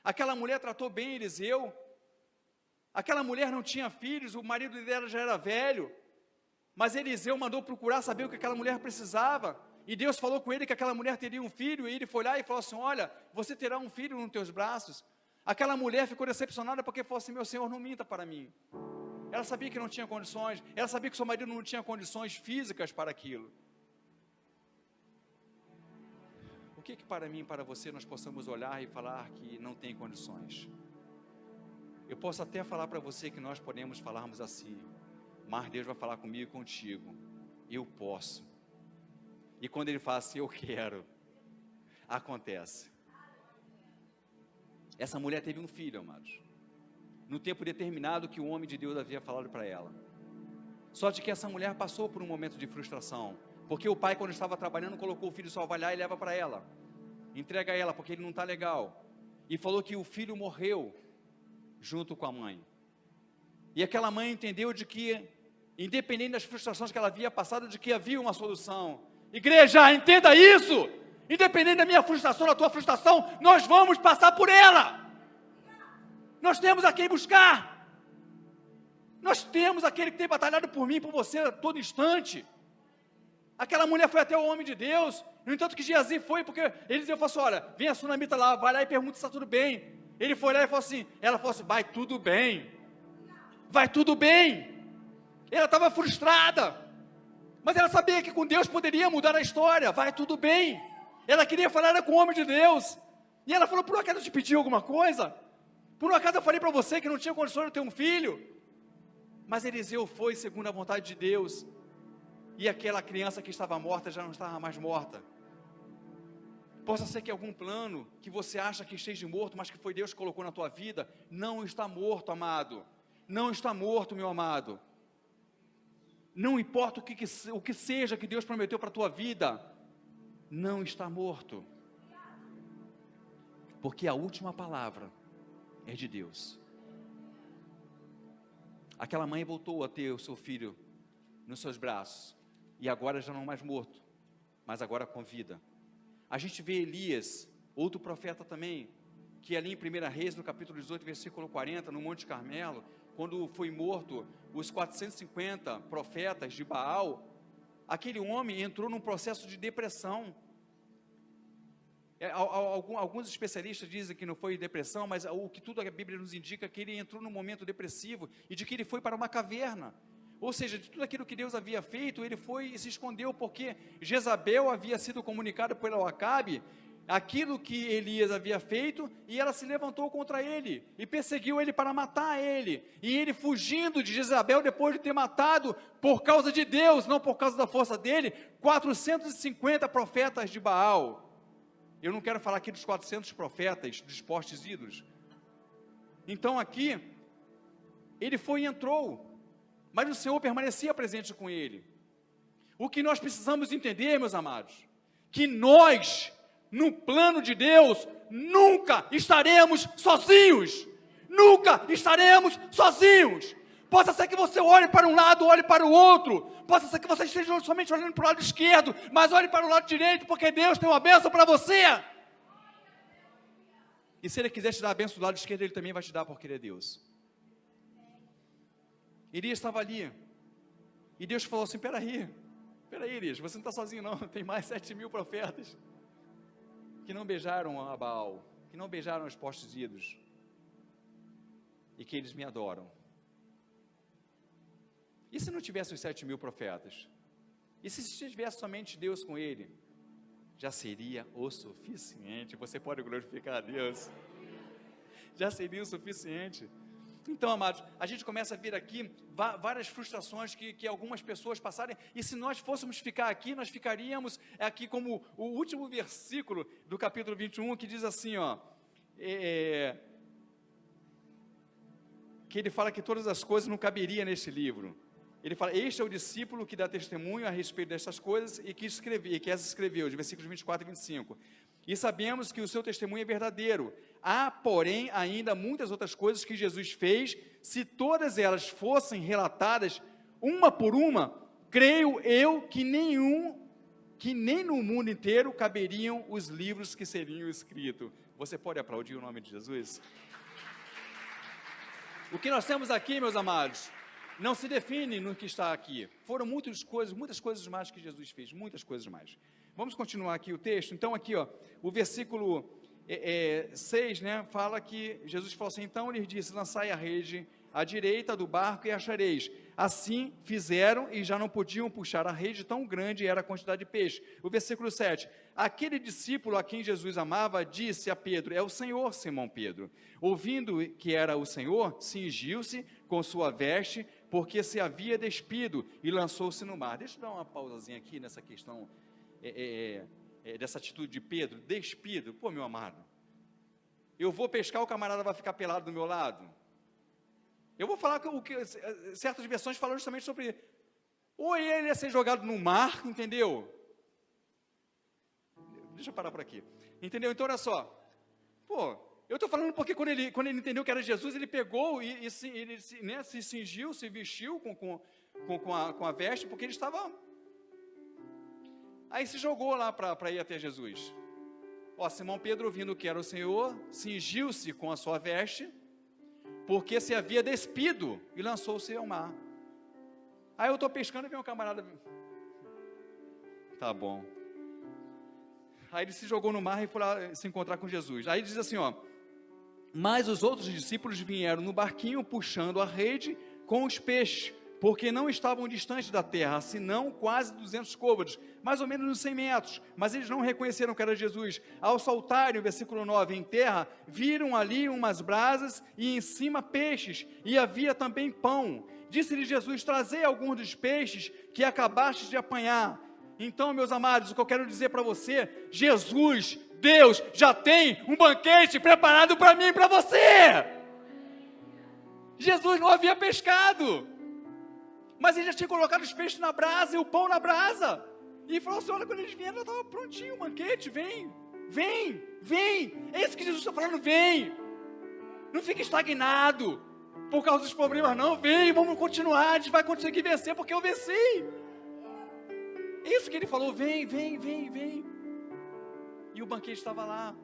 aquela mulher tratou bem Eliseu, aquela mulher não tinha filhos, o marido dela já era velho, mas Eliseu mandou procurar saber o que aquela mulher precisava, e Deus falou com ele que aquela mulher teria um filho, e ele foi lá e falou assim, olha, você terá um filho nos teus braços. Aquela mulher ficou decepcionada porque falou assim, meu Senhor, não minta para mim. Ela sabia que não tinha condições, ela sabia que seu marido não tinha condições físicas para aquilo. O que para mim e para você nós possamos olhar e falar que não tem condições? Eu posso até falar para você que nós podemos falarmos assim, mas Deus vai falar comigo e contigo, eu posso. E quando Ele fala assim, eu quero, acontece. Essa mulher teve um filho, amados, no tempo determinado que o homem de Deus havia falado para ela. Só de que essa mulher passou por um momento de frustração, porque o pai, quando estava trabalhando, colocou o filho só, vai lá e leva para ela, entrega a ela, porque ele não está legal, e falou que o filho morreu junto com a mãe, e aquela mãe entendeu de que, independente das frustrações que ela havia passado, de que havia uma solução. Igreja, entenda isso! Independente da minha frustração, da tua frustração, nós vamos passar por ela. Nós temos a quem buscar. Nós temos aquele que tem batalhado por mim e por você a todo instante. Aquela mulher foi até o homem de Deus. No entanto que Geazi foi, porque Eliseu falou assim, olha, vem a Sunamita lá, vai lá e pergunta se está tudo bem. Ele foi lá e falou assim, ela falou assim, vai tudo bem. Vai tudo bem. Ela estava frustrada, mas ela sabia que com Deus poderia mudar a história. Vai tudo bem. Ela queria falar com o homem de Deus, e ela falou, por um acaso eu te pedi alguma coisa? Por um acaso eu falei para você que não tinha condições de ter um filho? Mas Eliseu foi segundo a vontade de Deus, e aquela criança que estava morta já não estava mais morta. Possa ser que algum plano que você acha que esteja morto, mas que foi Deus que colocou na tua vida, não está morto, amado. Não está morto, meu amado. Não importa o que seja que Deus prometeu para a tua vida, não está morto, porque a última palavra é de Deus. Aquela mãe voltou a ter o seu filho nos seus braços, e agora já não mais morto, mas agora com vida. A gente vê Elias, outro profeta também, que ali em 1 Reis, no capítulo 18, versículo 40, no Monte Carmelo, quando foi morto os 450 profetas de Baal, aquele homem entrou num processo de depressão. Alguns especialistas dizem que não foi depressão, mas o que tudo a Bíblia nos indica é que ele entrou num momento depressivo, e de que ele foi para uma caverna, ou seja, de tudo aquilo que Deus havia feito, ele foi e se escondeu, porque Jezabel havia sido comunicado pelo Acabe, aquilo que Elias havia feito, e ela se levantou contra ele, e perseguiu ele para matar ele, e ele fugindo de Jezabel, depois de ter matado, por causa de Deus, não por causa da força dele, 450 profetas de Baal. Eu não quero falar aqui dos 400 profetas, dos postes ídolos. Então aqui, ele foi e entrou, mas o Senhor permanecia presente com ele. O que nós precisamos entender, meus amados, que nós, no plano de Deus, nunca estaremos sozinhos. Nunca estaremos sozinhos. Possa ser que você olhe para um lado, olhe para o outro. Possa ser que você esteja somente olhando para o lado esquerdo, mas olhe para o lado direito, porque Deus tem uma bênção para você. E se Ele quiser te dar a bênção do lado esquerdo, Ele também vai te dar, porque Ele é Deus. Elias estava ali, e Deus falou assim: peraí, Elias, você não está sozinho não, tem mais 7.000 profetas, que não beijaram a Baal, que não beijaram os postes ídolos, e que eles me adoram. E se não tivesse os 7.000 profetas? E se tivesse somente Deus com ele? Já seria o suficiente. Você pode glorificar a Deus. Já seria o suficiente. Então, amados, a gente começa a ver aqui várias frustrações que algumas pessoas passarem, e se nós fôssemos ficar aqui, nós ficaríamos aqui como o último versículo do capítulo 21, que diz assim, ó, que ele fala que todas as coisas não caberiam neste livro. Ele fala: este é o discípulo que dá testemunho a respeito destas coisas e que as escreveu, de versículos 24 e 25. E sabemos que o seu testemunho é verdadeiro. Há, porém, ainda muitas outras coisas que Jesus fez. Se todas elas fossem relatadas, uma por uma, creio eu que nem no mundo inteiro caberiam os livros que seriam escritos. Você pode aplaudir o nome de Jesus? O que nós temos aqui, meus amados, não se define no que está aqui. Foram muitas coisas mais que Jesus fez, muitas coisas mais. Vamos continuar aqui o texto. Então aqui, ó, o versículo 6, né, fala que Jesus falou assim: então lhes disse: lançai a rede à direita do barco e achareis. Assim fizeram e já não podiam puxar a rede, tão grande era a quantidade de peixe. O versículo 7, aquele discípulo a quem Jesus amava disse a Pedro: é o Senhor, Simão Pedro. Ouvindo que era o Senhor, cingiu-se com sua veste, porque se havia despido, e lançou-se no mar. Deixa eu dar uma pausazinha aqui nessa questão, dessa atitude de Pedro. Despido, pô, meu amado, eu vou pescar, o camarada vai ficar pelado do meu lado? Eu vou falar o que certas versões falam justamente sobre, ou ele ia ser jogado no mar, entendeu? Deixa eu parar por aqui, entendeu? Então olha só, pô, eu estou falando porque quando ele entendeu que era Jesus, ele pegou ele se cingiu, se vestiu com a veste, porque ele estava... Aí se jogou lá para ir até Jesus. Ó, Simão Pedro, ouvindo que era o Senhor, cingiu-se com a sua veste, porque se havia despido, e lançou-se ao mar. Aí eu estou pescando e vem um camarada... Tá bom. Aí ele se jogou no mar e foi lá se encontrar com Jesus. Aí diz assim, ó: mas os outros discípulos vieram no barquinho puxando a rede com os peixes, porque não estavam distantes da terra, senão quase 200 côvados, mais ou menos uns 100 metros, mas eles não reconheceram que era Jesus. Ao saltarem, o versículo 9, em terra, viram ali umas brasas e em cima peixes, e havia também pão. Disse-lhe Jesus: trazei alguns dos peixes que acabastes de apanhar. Então, meus amados, o que eu quero dizer para você, Jesus, Deus, já tem um banquete preparado para mim e para você. Jesus não havia pescado, mas ele já tinha colocado os peixes na brasa e o pão na brasa, e falou assim: olha, quando eles vieram, já estava prontinho o banquete, vem, é isso que Jesus está falando, vem, não fique estagnado, por causa dos problemas não, vem, vamos continuar, a gente vai conseguir vencer, porque eu venci, isso que ele falou, vem, e o banquete estava lá.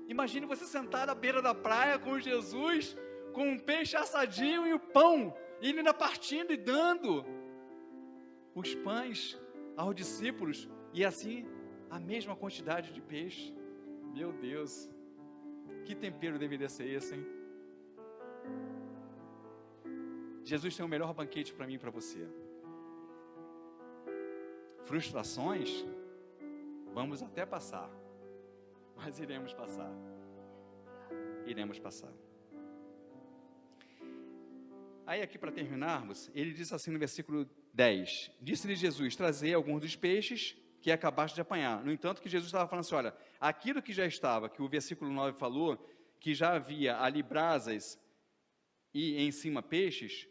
Imagine você sentado à beira da praia com Jesus, com um peixe assadinho e o pão, e ele ainda partindo e dando os pães aos discípulos, e assim a mesma quantidade de peixe. Meu Deus, que tempero deveria ser esse, hein? Jesus tem o melhor banquete para mim e para você. Frustrações, vamos até passar, mas iremos passar. Iremos passar. Aí aqui para terminarmos, ele diz assim no versículo 10, disse-lhe Jesus, trazei alguns dos peixes que acabaste de apanhar. No entanto que Jesus estava falando assim, olha, aquilo que já estava, que o versículo 9 falou, que já havia ali brasas e em cima peixes,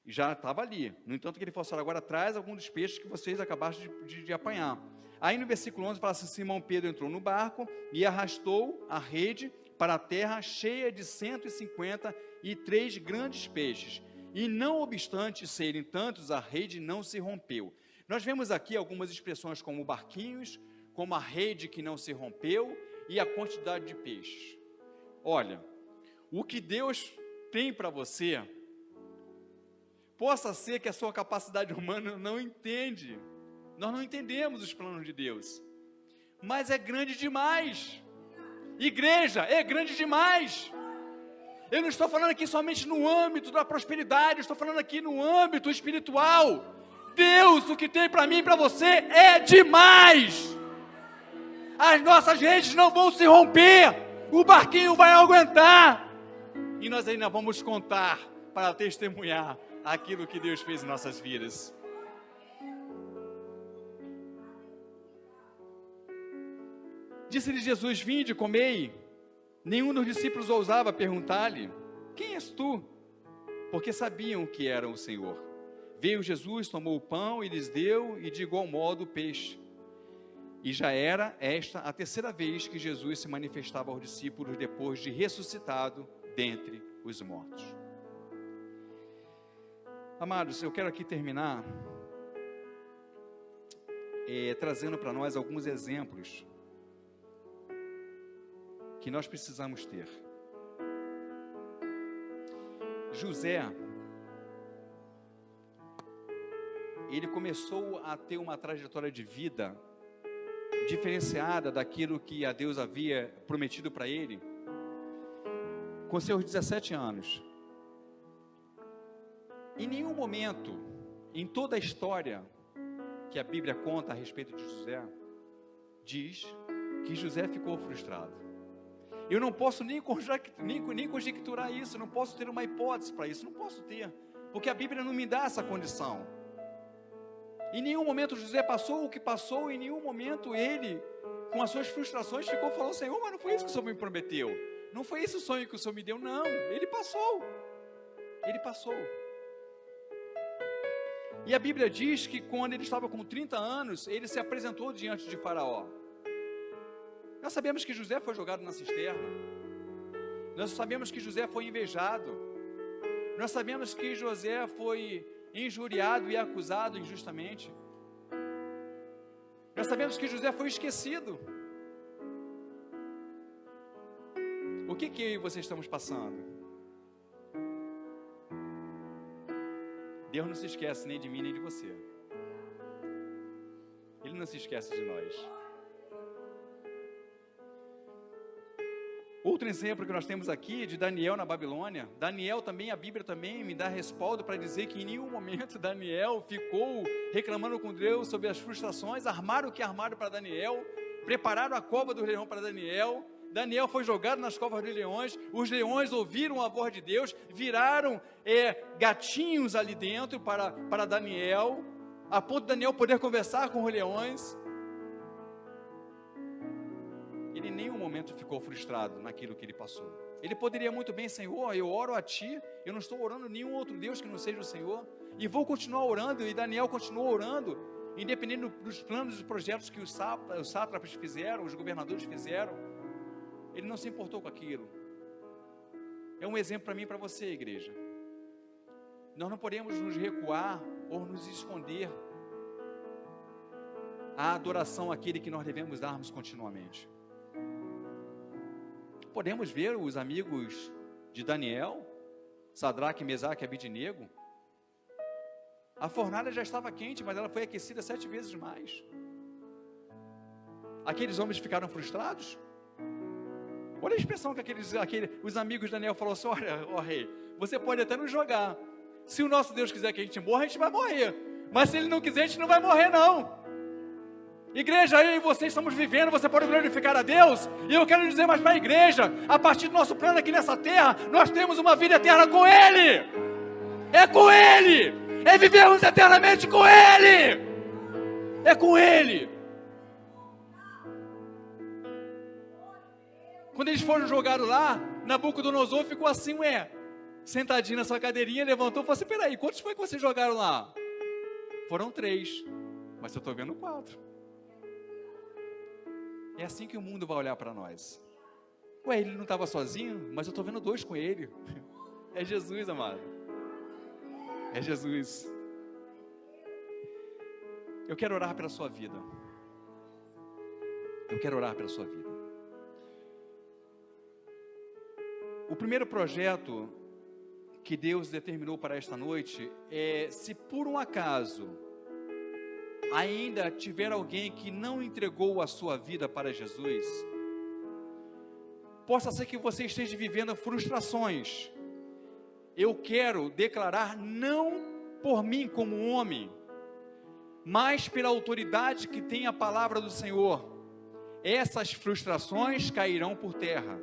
já estava ali. No entanto que ele falou assim, olha, agora traz alguns dos peixes que vocês acabaste de apanhar. Aí no versículo 11 fala assim, Simão Pedro entrou no barco e arrastou a rede para a terra cheia de 153 grandes peixes. E não obstante serem tantos, a rede não se rompeu. Nós vemos aqui algumas expressões como barquinhos, como a rede que não se rompeu e a quantidade de peixes. Olha, o que Deus tem para você, possa ser que a sua capacidade humana não entende. Nós não entendemos os planos de Deus, mas é grande demais. Igreja, é grande demais. Eu não estou falando aqui somente no âmbito da prosperidade, eu estou falando aqui no âmbito espiritual. Deus, o que tem para mim e para você é demais. As nossas redes não vão se romper, o barquinho vai aguentar. E nós ainda vamos contar para testemunhar aquilo que Deus fez em nossas vidas. Disse-lhe Jesus, vinde, comei. Nenhum dos discípulos ousava perguntar-lhe, quem és tu? Porque sabiam que era o Senhor. Veio Jesus, tomou o pão e lhes deu, e de igual modo o peixe. E já era esta a terceira vez que Jesus se manifestava aos discípulos depois de ressuscitado dentre os mortos. Amados, eu quero aqui terminar trazendo para nós alguns exemplos que nós precisamos ter. José, ele começou a ter uma trajetória de vida diferenciada daquilo que a Deus havia prometido para ele, com seus 17 anos. Em nenhum momento, em toda a história que a Bíblia conta a respeito de José, diz que José ficou frustrado. Eu não posso nem conjecturar isso, não posso ter uma hipótese para isso, não posso ter, porque a Bíblia não me dá essa condição. Em nenhum momento José passou o que passou, em nenhum momento ele, com as suas frustrações, ficou falando, Senhor, mas não foi isso que o Senhor me prometeu, não foi esse o sonho que o Senhor me deu, não, ele passou. E a Bíblia diz que quando ele estava com 30 anos, ele se apresentou diante de Faraó. Nós sabemos que José foi jogado na cisterna, nós sabemos que José foi invejado, nós sabemos que José foi injuriado e acusado injustamente, nós sabemos que José foi esquecido. O que eu e você estamos passando? Deus não se esquece nem de mim nem de você, Ele não se esquece de nós. Outro exemplo que nós temos aqui de Daniel na Babilônia. Daniel também, a Bíblia também me dá respaldo para dizer que em nenhum momento Daniel ficou reclamando com Deus sobre as frustrações. Armaram o que armaram para Daniel, prepararam a cova do leão para Daniel. Daniel foi jogado nas covas dos leões, os leões ouviram a voz de Deus, viraram gatinhos ali dentro para Daniel, a ponto de Daniel poder conversar com os leões. Ele em nenhum momento ficou frustrado naquilo que ele passou. Ele poderia muito bem, Senhor, eu oro a Ti, eu não estou orando a nenhum outro Deus que não seja o Senhor, e vou continuar orando, e Daniel continuou orando, independente dos planos e projetos que os sátrapas fizeram, os governadores fizeram, ele não se importou com aquilo. É um exemplo para mim e para você, igreja. Nós não podemos nos recuar ou nos esconder a adoração àquele que nós devemos darmos continuamente. Podemos ver os amigos de Daniel, Sadraque, Mesaque e Abidnego. A fornalha já estava quente, mas ela foi aquecida 7 vezes mais. Aqueles homens ficaram frustrados? Olha a expressão que os amigos de Daniel falaram assim, olha, ó rei, você pode até nos jogar. Se o nosso Deus quiser que a gente morra, a gente vai morrer. Mas se Ele não quiser, a gente não vai morrer não. Igreja, eu e você estamos vivendo, você pode glorificar a Deus. E eu quero dizer mais para a igreja, a partir do nosso plano aqui nessa terra, nós temos uma vida eterna com Ele. É com Ele. É vivermos eternamente com Ele. É com Ele. Quando eles foram jogados lá, Nabucodonosor ficou assim, sentadinho na sua cadeirinha, levantou e falou assim, peraí, quantos foi que vocês jogaram lá? Foram 3, mas eu estou vendo 4. É assim que o mundo vai olhar para nós. Ele não estava sozinho, mas eu estou vendo 2 com ele. É Jesus, amado. É Jesus. Eu quero orar pela sua vida. Eu quero orar pela sua vida. O primeiro projeto que Deus determinou para esta noite é, se por um acaso ainda tiver alguém que não entregou a sua vida para Jesus, possa ser que você esteja vivendo frustrações. Eu quero declarar, não por mim como homem, mas pela autoridade que tem a palavra do Senhor, essas frustrações cairão por terra.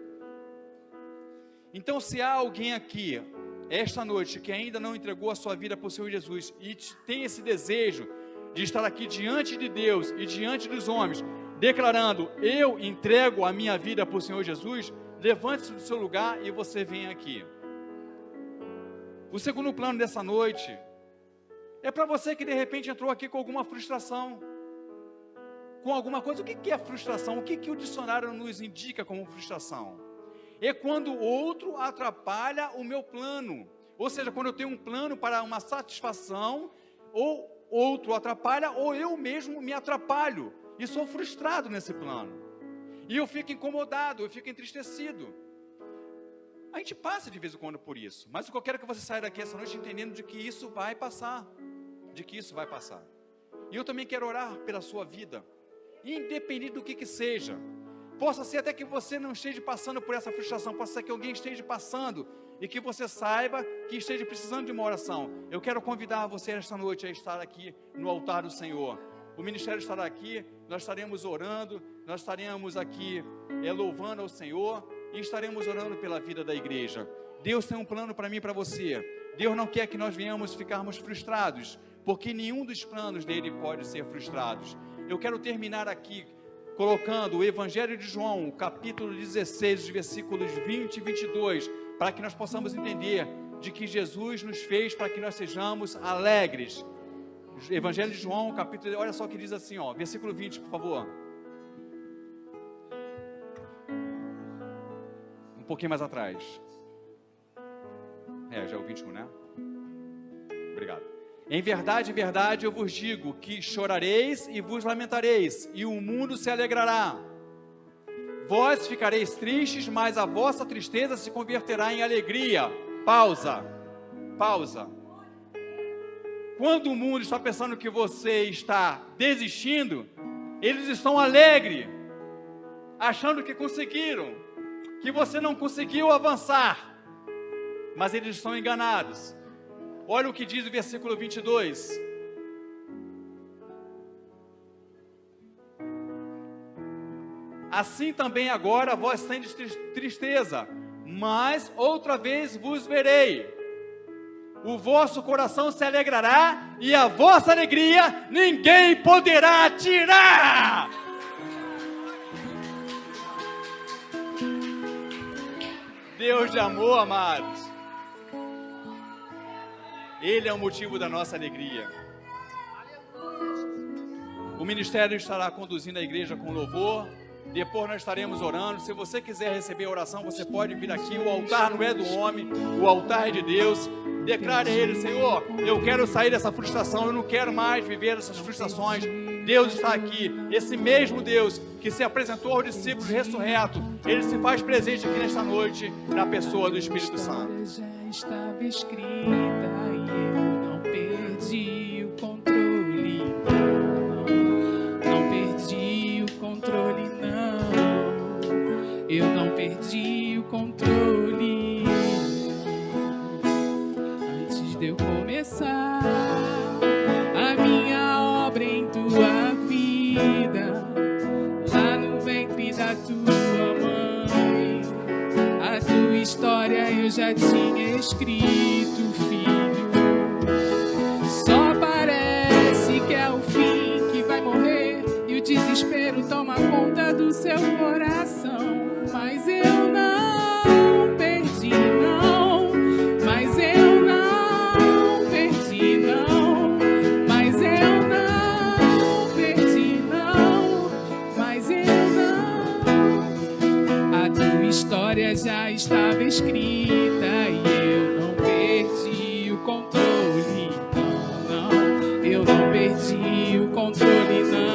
Então, se há alguém aqui, esta noite, que ainda não entregou a sua vida para o Senhor Jesus, e tem esse desejo de estar aqui diante de Deus e diante dos homens, declarando, eu entrego a minha vida para o Senhor Jesus, levante-se do seu lugar e você vem aqui. O segundo plano dessa noite, é para você que de repente entrou aqui com alguma frustração, com alguma coisa. O que é frustração? O que o dicionário nos indica como frustração? É quando o outro atrapalha o meu plano, ou seja, quando eu tenho um plano para uma satisfação, ou outro atrapalha, ou eu mesmo me atrapalho, e sou frustrado nesse plano, e eu fico incomodado, eu fico entristecido. A gente passa de vez em quando por isso, mas o que eu quero é que você saia daqui essa noite entendendo de que isso vai passar, e eu também quero orar pela sua vida, independente do que seja. Possa ser até que você não esteja passando por essa frustração, possa ser que alguém esteja passando e que você saiba que esteja precisando de uma oração. Eu quero convidar você esta noite a estar aqui no altar do Senhor. O ministério estará aqui, nós estaremos orando, nós estaremos aqui louvando ao Senhor e estaremos orando pela vida da igreja. Deus tem um plano para mim e para você. Deus não quer que nós venhamos ficarmos frustrados, porque nenhum dos planos dele pode ser frustrados. Eu quero terminar aqui colocando o Evangelho de João, capítulo 16, os versículos 20 e 22, para que nós possamos entender de que Jesus nos fez para que nós sejamos alegres. Evangelho de João, capítulo, olha só o que diz assim, versículo 20, por favor. Um pouquinho mais atrás. Já é o 21, né? Obrigado. Em verdade, eu vos digo que chorareis e vos lamentareis, e o mundo se alegrará. Vós ficareis tristes, mas a vossa tristeza se converterá em alegria. Pausa. Quando o mundo está pensando que você está desistindo, eles estão alegres, achando que conseguiram, que você não conseguiu avançar, mas eles estão enganados. Olha o que diz o versículo 22. Assim também agora vós tendes tristeza, mas outra vez vos verei. O vosso coração se alegrará e a vossa alegria ninguém poderá tirar. Deus de amor, amados. Ele é o motivo da nossa alegria. O ministério estará conduzindo a igreja com louvor. Depois nós estaremos orando. Se você quiser receber a oração, você pode vir aqui. O altar não é do homem, o altar é de Deus. Declare a Ele: Senhor, eu quero sair dessa frustração, eu não quero mais viver essas frustrações. Deus está aqui. Esse mesmo Deus que se apresentou aos discípulos ressurreto, Ele se faz presente aqui nesta noite, na pessoa do Espírito Santo. Já estava escrita e eu não perdi o controle, não perdi o controle, não, eu não perdi o controle. Antes de eu começar a minha obra em tua vida, já tinha escrito, filho. Só parece que é o fim, que vai morrer, e o desespero toma conta do seu coração. Mas eu não perdi, não. Mas eu não perdi, não. Mas eu não perdi, não. Mas eu não. A tua história já estava escrita e eu não perdi o controle, não, não. Eu não perdi o controle, não.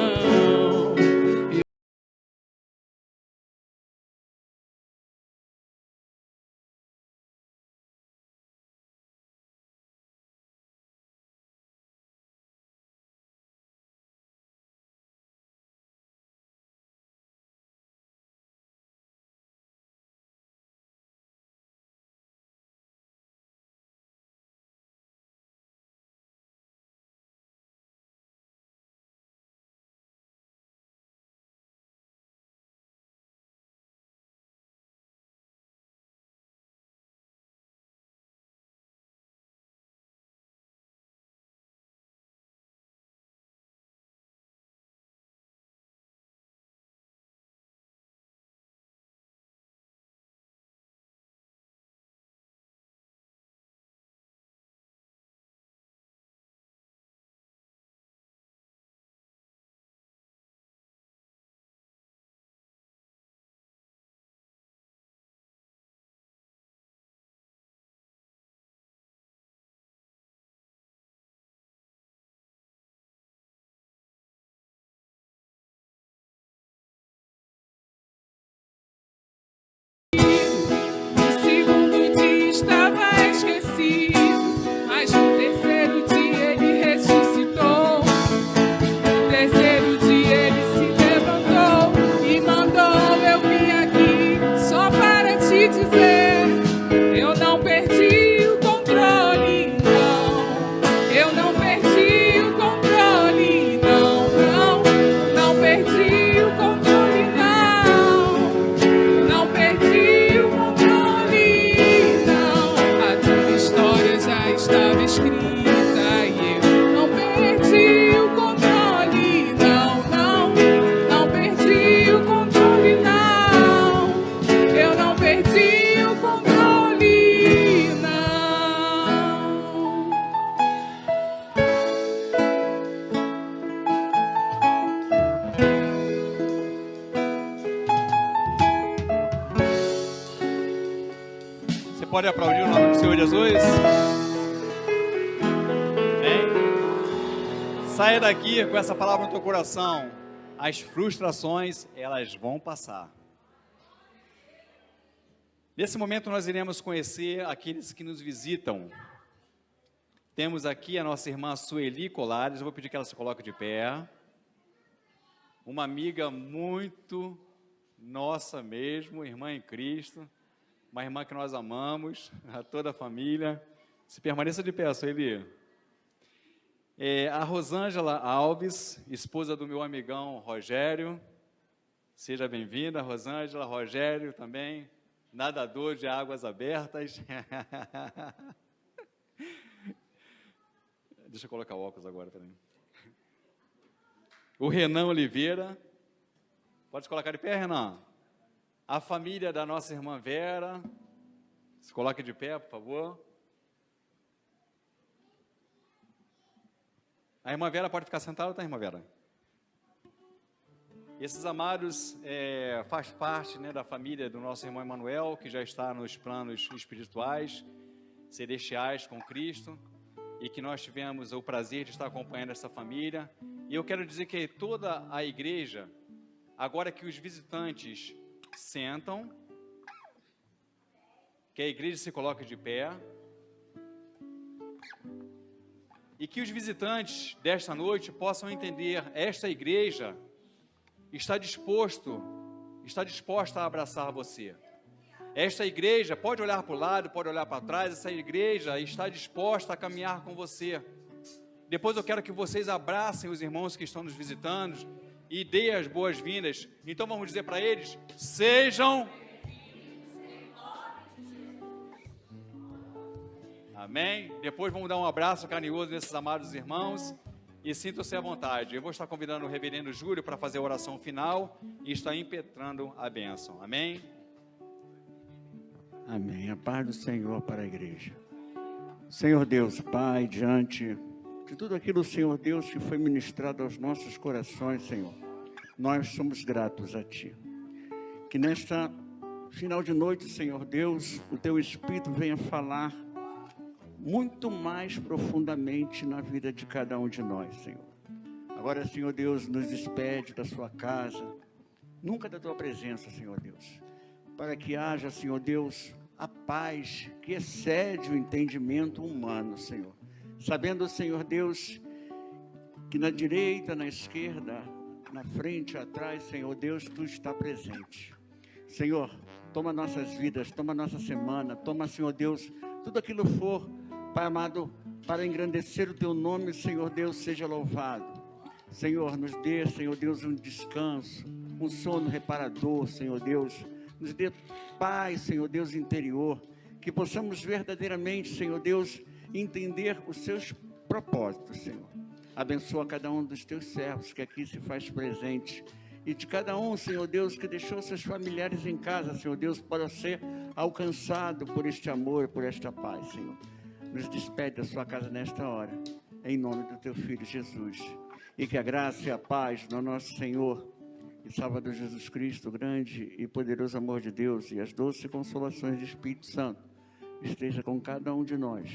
Pode aplaudir o nome do Senhor Jesus? Amém? Saia daqui com essa palavra no teu coração. As frustrações, elas vão passar. Nesse momento nós iremos conhecer aqueles que nos visitam. Temos aqui a nossa irmã Sueli Colares. Eu vou pedir que ela se coloque de pé. Uma amiga muito nossa mesmo, irmã em Cristo. Uma irmã que nós amamos, a toda a família. Se permaneça de pé, Sueli. A Rosângela Alves, esposa do meu amigão Rogério. Seja bem-vinda, Rosângela. Rogério também, nadador de águas abertas. Deixa eu colocar o óculos agora também. O Renan Oliveira. Pode colocar de pé, Renan? A família da nossa irmã Vera, se coloque de pé, por favor. A irmã Vera pode ficar sentada, tá, irmã Vera? Esses amados faz parte, né, da família do nosso irmão Emanuel, que já está nos planos espirituais, celestiais com Cristo, e que nós tivemos o prazer de estar acompanhando essa família. E eu quero dizer que toda a igreja, agora que os visitantes sentam, que a igreja se coloque de pé e que os visitantes desta noite possam entender: esta igreja está disposta a abraçar você. Esta igreja pode olhar para o lado, pode olhar para trás, essa igreja está disposta a caminhar com você. Depois eu quero que vocês abracem os irmãos que estão nos visitando e dê as boas-vindas. Então vamos dizer para eles: sejam. Amém? Depois vamos dar um abraço carinhoso nesses amados irmãos e sintam-se à vontade. Eu vou estar convidando o reverendo Júlio para fazer a oração final e estar impetrando a bênção. Amém? Amém. A paz do Senhor para a igreja. Senhor Deus, Pai, diante de tudo aquilo, Senhor Deus, que foi ministrado aos nossos corações, Senhor, nós somos gratos a Ti. Que nesta final de noite, Senhor Deus, o Teu Espírito venha falar muito mais profundamente na vida de cada um de nós, Senhor. Agora, Senhor Deus, nos despede da Sua casa, nunca da Tua presença, Senhor Deus, para que haja, Senhor Deus, a paz que excede o entendimento humano, Senhor. Sabendo, Senhor Deus, que na direita, na esquerda, na frente, atrás, Senhor Deus, Tu está presente. Senhor, toma nossas vidas, toma nossa semana, toma, Senhor Deus, tudo aquilo for, Pai amado, para engrandecer o Teu nome, Senhor Deus, seja louvado. Senhor, nos dê, Senhor Deus, um descanso, um sono reparador, Senhor Deus. Nos dê paz, Senhor Deus, interior, que possamos verdadeiramente, Senhor Deus, entender os Seus propósitos, Senhor. Abençoa cada um dos Teus servos que aqui se faz presente. E de cada um, Senhor Deus, que deixou seus familiares em casa, Senhor Deus, para ser alcançado por este amor, por esta paz, Senhor. Nos despede da Sua casa nesta hora, em nome do Teu Filho Jesus. E que a graça e a paz do nosso Senhor e Salvador Jesus Cristo, o grande e poderoso amor de Deus e as doces consolações do Espírito Santo esteja com cada um de nós,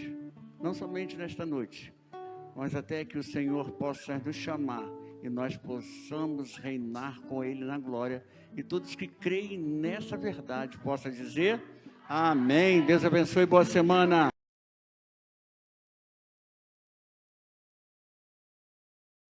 não somente nesta noite, mas até que o Senhor possa nos chamar e nós possamos reinar com Ele na glória, e todos que creem nessa verdade possam dizer amém. Deus abençoe, boa semana.